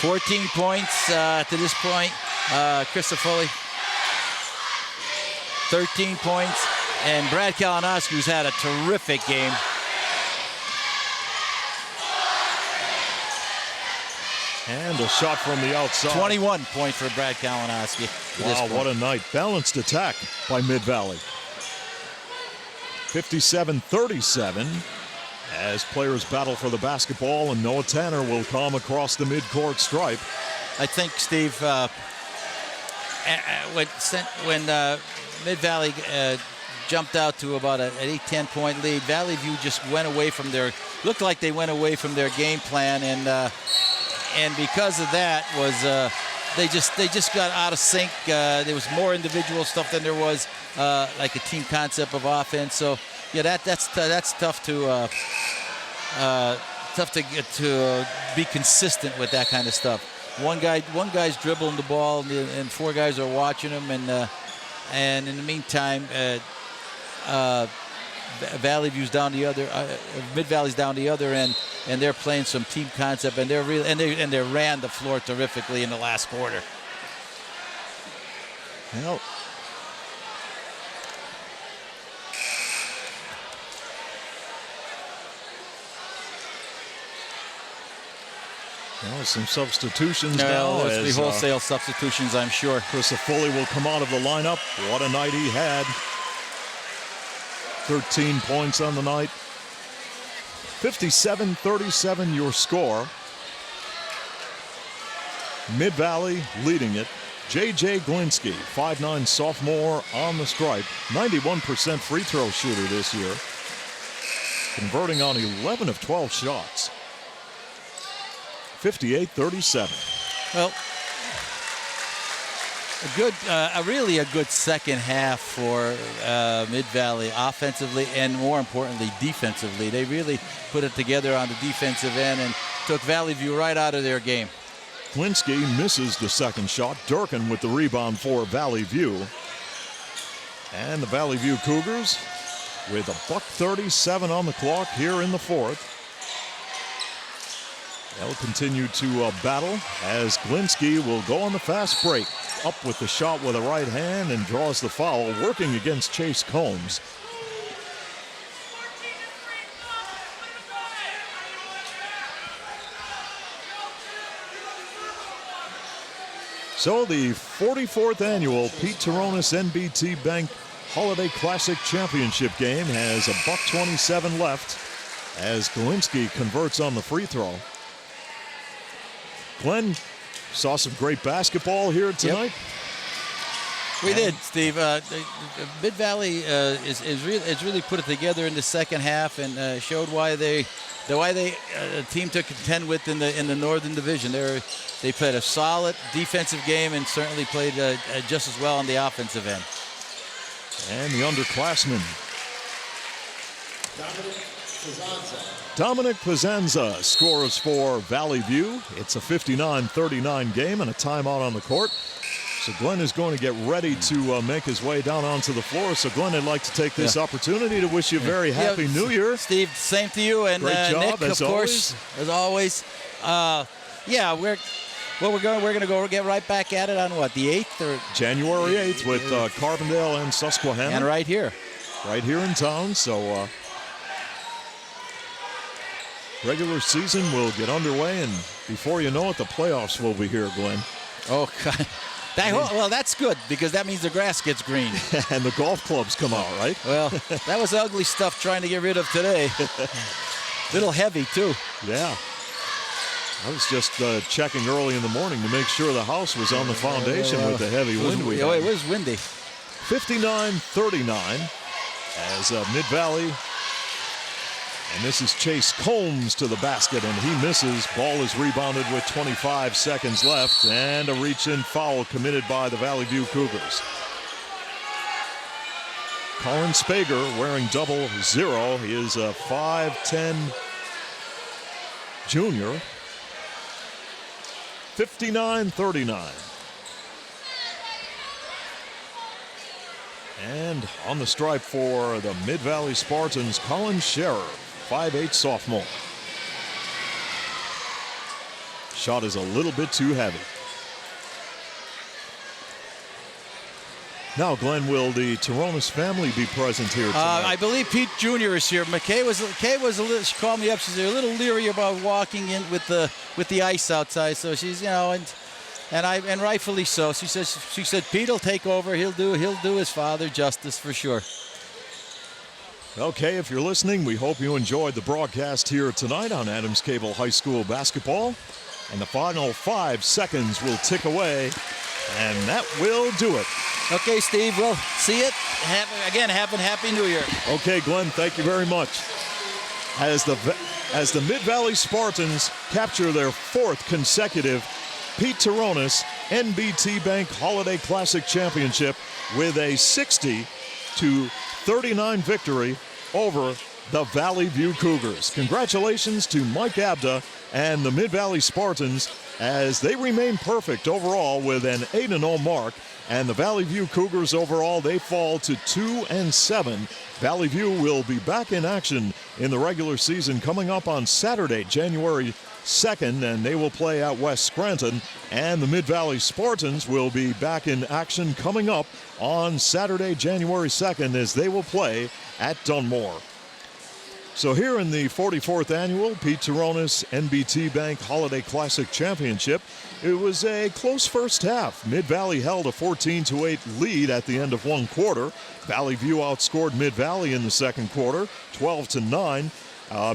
14 points to this point. Crisafoli, 13 points. And Brad Kalinowski, who's had a terrific game. And a shot from the outside. 21 points for Brad Kalinowski. Wow, what a night. Balanced attack by Mid-Valley. 57-37 as players battle for the basketball, and Noah Tanner will come across the midcourt stripe. I think, Steve, when Mid-Valley jumped out to about an 8-10 point lead, Valley View just went away from looked like they went away from their game plan, and because of that they just got out of sync. There was more individual stuff than there was like a team concept of offense. So yeah, that's tough to get to be consistent with that kind of stuff. One guy's dribbling the ball, and 4 guys are watching him, and in the meantime, Valley View's down the other, Mid-Valley's down the other end, and they're playing some team concept, and they ran the floor terrifically in the last quarter. Well, some substitutions now. There'll be wholesale substitutions, I'm sure. Crisafoli will come out of the lineup. What a night he had. 13 points on the night. 57-37 your score. Mid-Valley leading it. J.J. Glinsky, 5'9" sophomore on the stripe. 91% free throw shooter this year. Converting on 11 of 12 shots. 58-37. Well, really a good second half for Mid-Valley offensively, and more importantly defensively. They really put it together on the defensive end and took Valley View right out of their game. Glinsky misses the second shot. Durkin with the rebound for Valley View. And the Valley View Cougars with $1:37 on the clock here in the fourth. They'll continue to battle as Glinsky will go on the fast break. Up with the shot with a right hand and draws the foul, working against Chase Combs. So the 44th annual Pete Turonis NBT Bank Holiday Classic Championship game has a $1:27 left as Galinsky converts on the free throw. Glenn, saw some great basketball here tonight. Yep. We did, Steve. Mid-Valley is really put it together in the second half and showed why they team to contend with in the Northern Division. They played a solid defensive game and certainly played just as well on the offensive end. And the underclassmen. Dominic Pizzanza scores for Valley View. It's a 59-39 game and a timeout on the court. So Glenn is going to get ready to make his way down onto the floor. So Glenn, I'd like to take this opportunity to wish you a very happy New Year. Steve, same to you, and great job, Nick, of course, as always. We're going to go get right back at it on what, the 8th or January 8th with Carbondale and Susquehanna, and right here in town. So regular season will get underway, and before you know it, the playoffs will be here, Glenn. Oh God. Well, that's good because that means the grass gets green. And the golf clubs come out, right? Well, that was ugly stuff trying to get rid of today. Little heavy, too. Yeah. I was just checking early in the morning to make sure the house was on the foundation with the heavy wind we had. It was windy. 59-39 as Mid-Valley. And this is Chase Combs to the basket, and he misses. Ball is rebounded with 25 seconds left, and a reach-in foul committed by the Valley View Cougars. Colin Spager wearing 00. He is a 5'10" junior. 59-39. And on the stripe for the Mid-Valley Spartans, Colin Scherer, 5'8" sophomore. Shot is a little bit too heavy. Now, Glenn, will the Turonis family be present here tonight? I believe Pete Jr. is here. McKay was a little. She called me up. She's a little leery about walking in with the ice outside. So she's, and rightfully so. She said Pete will take over. He'll do his father justice for sure. Okay, if you're listening, we hope you enjoyed the broadcast here tonight on Adams Cable High School basketball. And the final 5 seconds will tick away, and that will do it. Okay, Steve, we'll see it. Have a Happy New Year. Okay, Glenn, thank you very much. As the Mid-Valley Spartans capture their 4th consecutive Pete Turonis NBT Bank Holiday Classic Championship with a 60-39 victory over the Valley View Cougars. Congratulations to Mike Abda and the Mid-Valley Spartans as they remain perfect overall with an 8-0 mark. And the Valley View Cougars overall, they fall to 2-7. Valley View will be back in action in the regular season coming up on Saturday, January 2nd, and they will play at West Scranton. And the Mid-Valley Spartans will be back in action coming up on Saturday, January 2nd, as they will play at Dunmore. So here in the 44th annual Pete Turonis NBT Bank Holiday Classic Championship, it was a close first half. Mid-Valley held a 14-8 lead at the end of one quarter. Valley View outscored Mid-Valley in the second quarter, 12-9.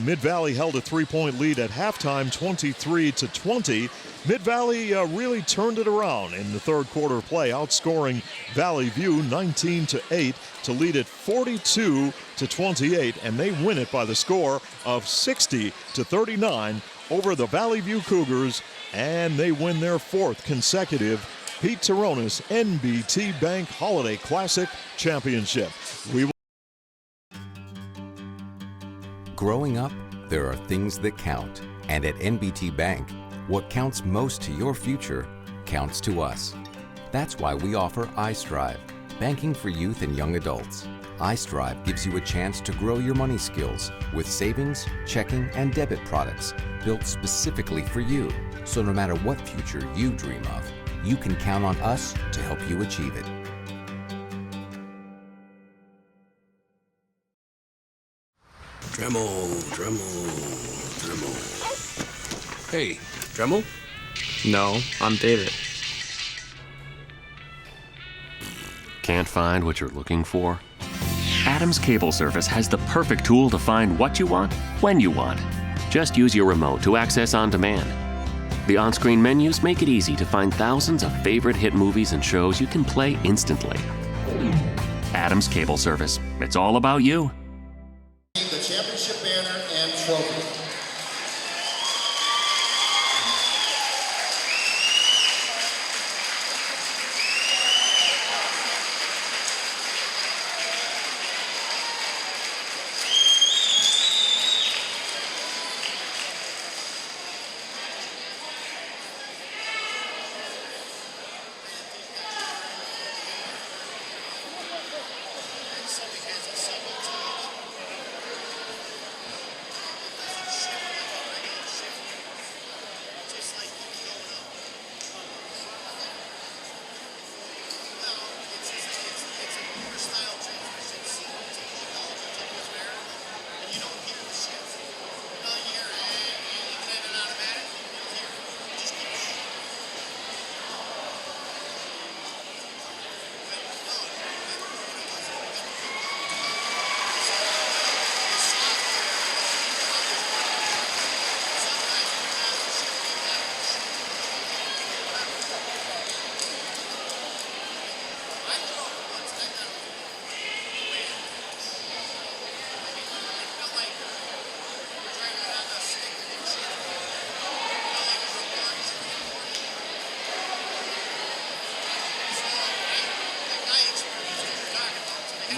Mid-Valley held a 3-point lead at halftime, 23-20. Mid-Valley really turned it around in the third quarter play, outscoring Valley View 19-8 to lead it 42-28, and they win it by the score of 60-39 over the Valley View Cougars, and they win their 4th consecutive Pete Turonis NBT Bank Holiday Classic Championship. Growing up, there are things that count. And at NBT Bank, what counts most to your future counts to us. That's why we offer iStrive, banking for youth and young adults. iStrive gives you a chance to grow your money skills with savings, checking, and debit products built specifically for you. So no matter what future you dream of, you can count on us to help you achieve it. Dremel. Hey, Dremel? No, I'm David. Can't find what you're looking for? Adams Cable Service has the perfect tool to find what you want, when you want. Just use your remote to access on demand. The on-screen menus make it easy to find thousands of favorite hit movies and shows you can play instantly. Adams Cable Service. It's all about you. The championship banner and trophy.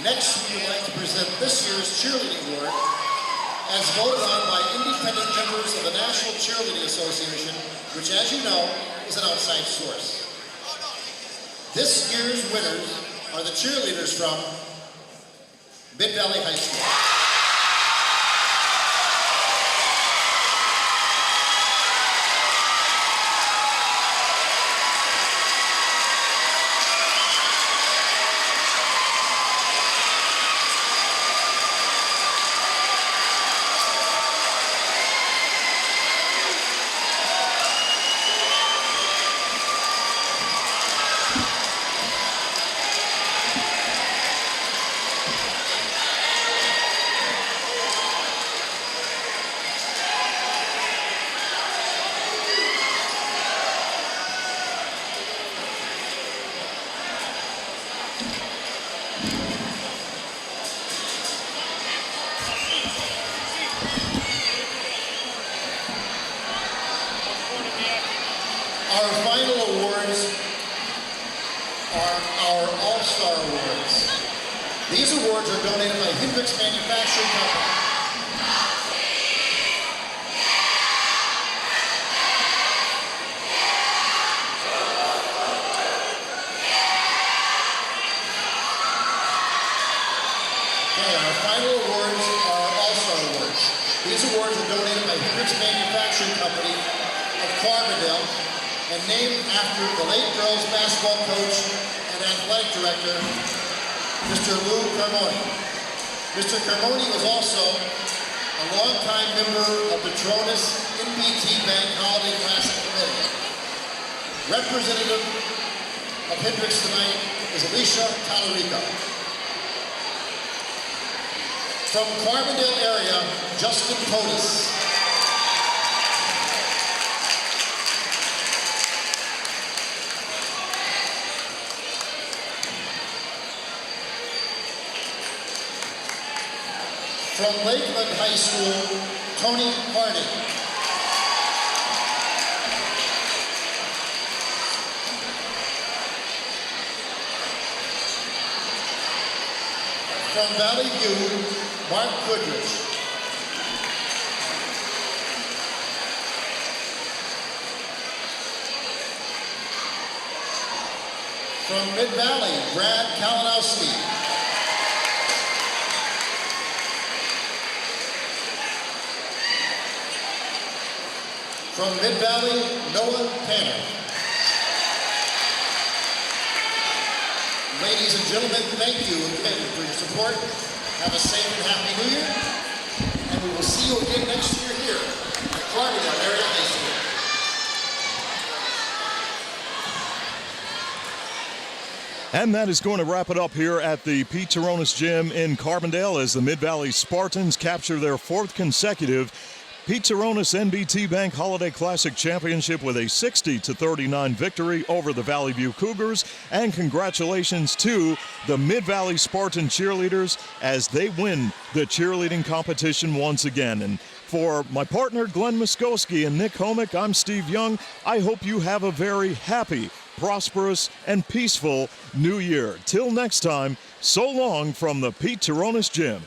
Next, we would like to present this year's cheerleading award as voted on by independent members of the National Cheerleading Association, which, as you know, is an outside source. This year's winners are the cheerleaders from Mid-Valley High School. Our final awards are our All-Star Awards. These awards are donated by Hendrix Manufacturing Company. Okay, our final awards are our All-Star Awards. These awards are donated by Hendrix Manufacturing Company of Carbondale and named after the late girls basketball coach and athletic director, Mr. Lou Carmoni. Mr. Carmoni was also a longtime member of the Turonis NBT Bank Holiday Classic Committee. Representative of Hendrix tonight is Alicia Talarico. From Carbondale area, Justin Potus. From Lakeland High School, Tony Harding. From Valley View, Mark Goodrich. From Mid-Valley, Brad Kalinowski. From Mid-Valley, Noah Tanner. Ladies and gentlemen, thank you again for your support. Have a safe and happy New Year. And we will see you again next year here at Carbondale Area High School. And that is going to wrap it up here at the Pete Turonis Gym in Carbondale as the Mid-Valley Spartans capture their 4th consecutive Pete Turonis NBT Bank Holiday Classic Championship with a 60-39 victory over the Valley View Cougars. And congratulations to the Mid-Valley Spartan cheerleaders as they win the cheerleading competition once again. And for my partner Glenn Muskowski and Nick Homick, I'm Steve Young. I hope you have a very happy, prosperous, and peaceful New Year. Till next time, so long from the Pete Turonis Gym.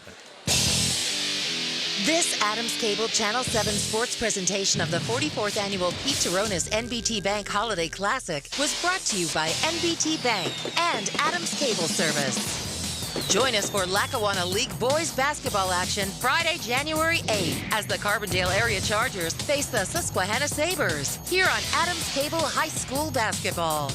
This Adams Cable Channel 7 sports presentation of the 44th Annual Pete Turonis NBT Bank Holiday Classic was brought to you by NBT Bank and Adams Cable Service. Join us for Lackawanna League boys basketball action Friday, January 8th as the Carbondale Area Chargers face the Susquehanna Sabres here on Adams Cable High School Basketball.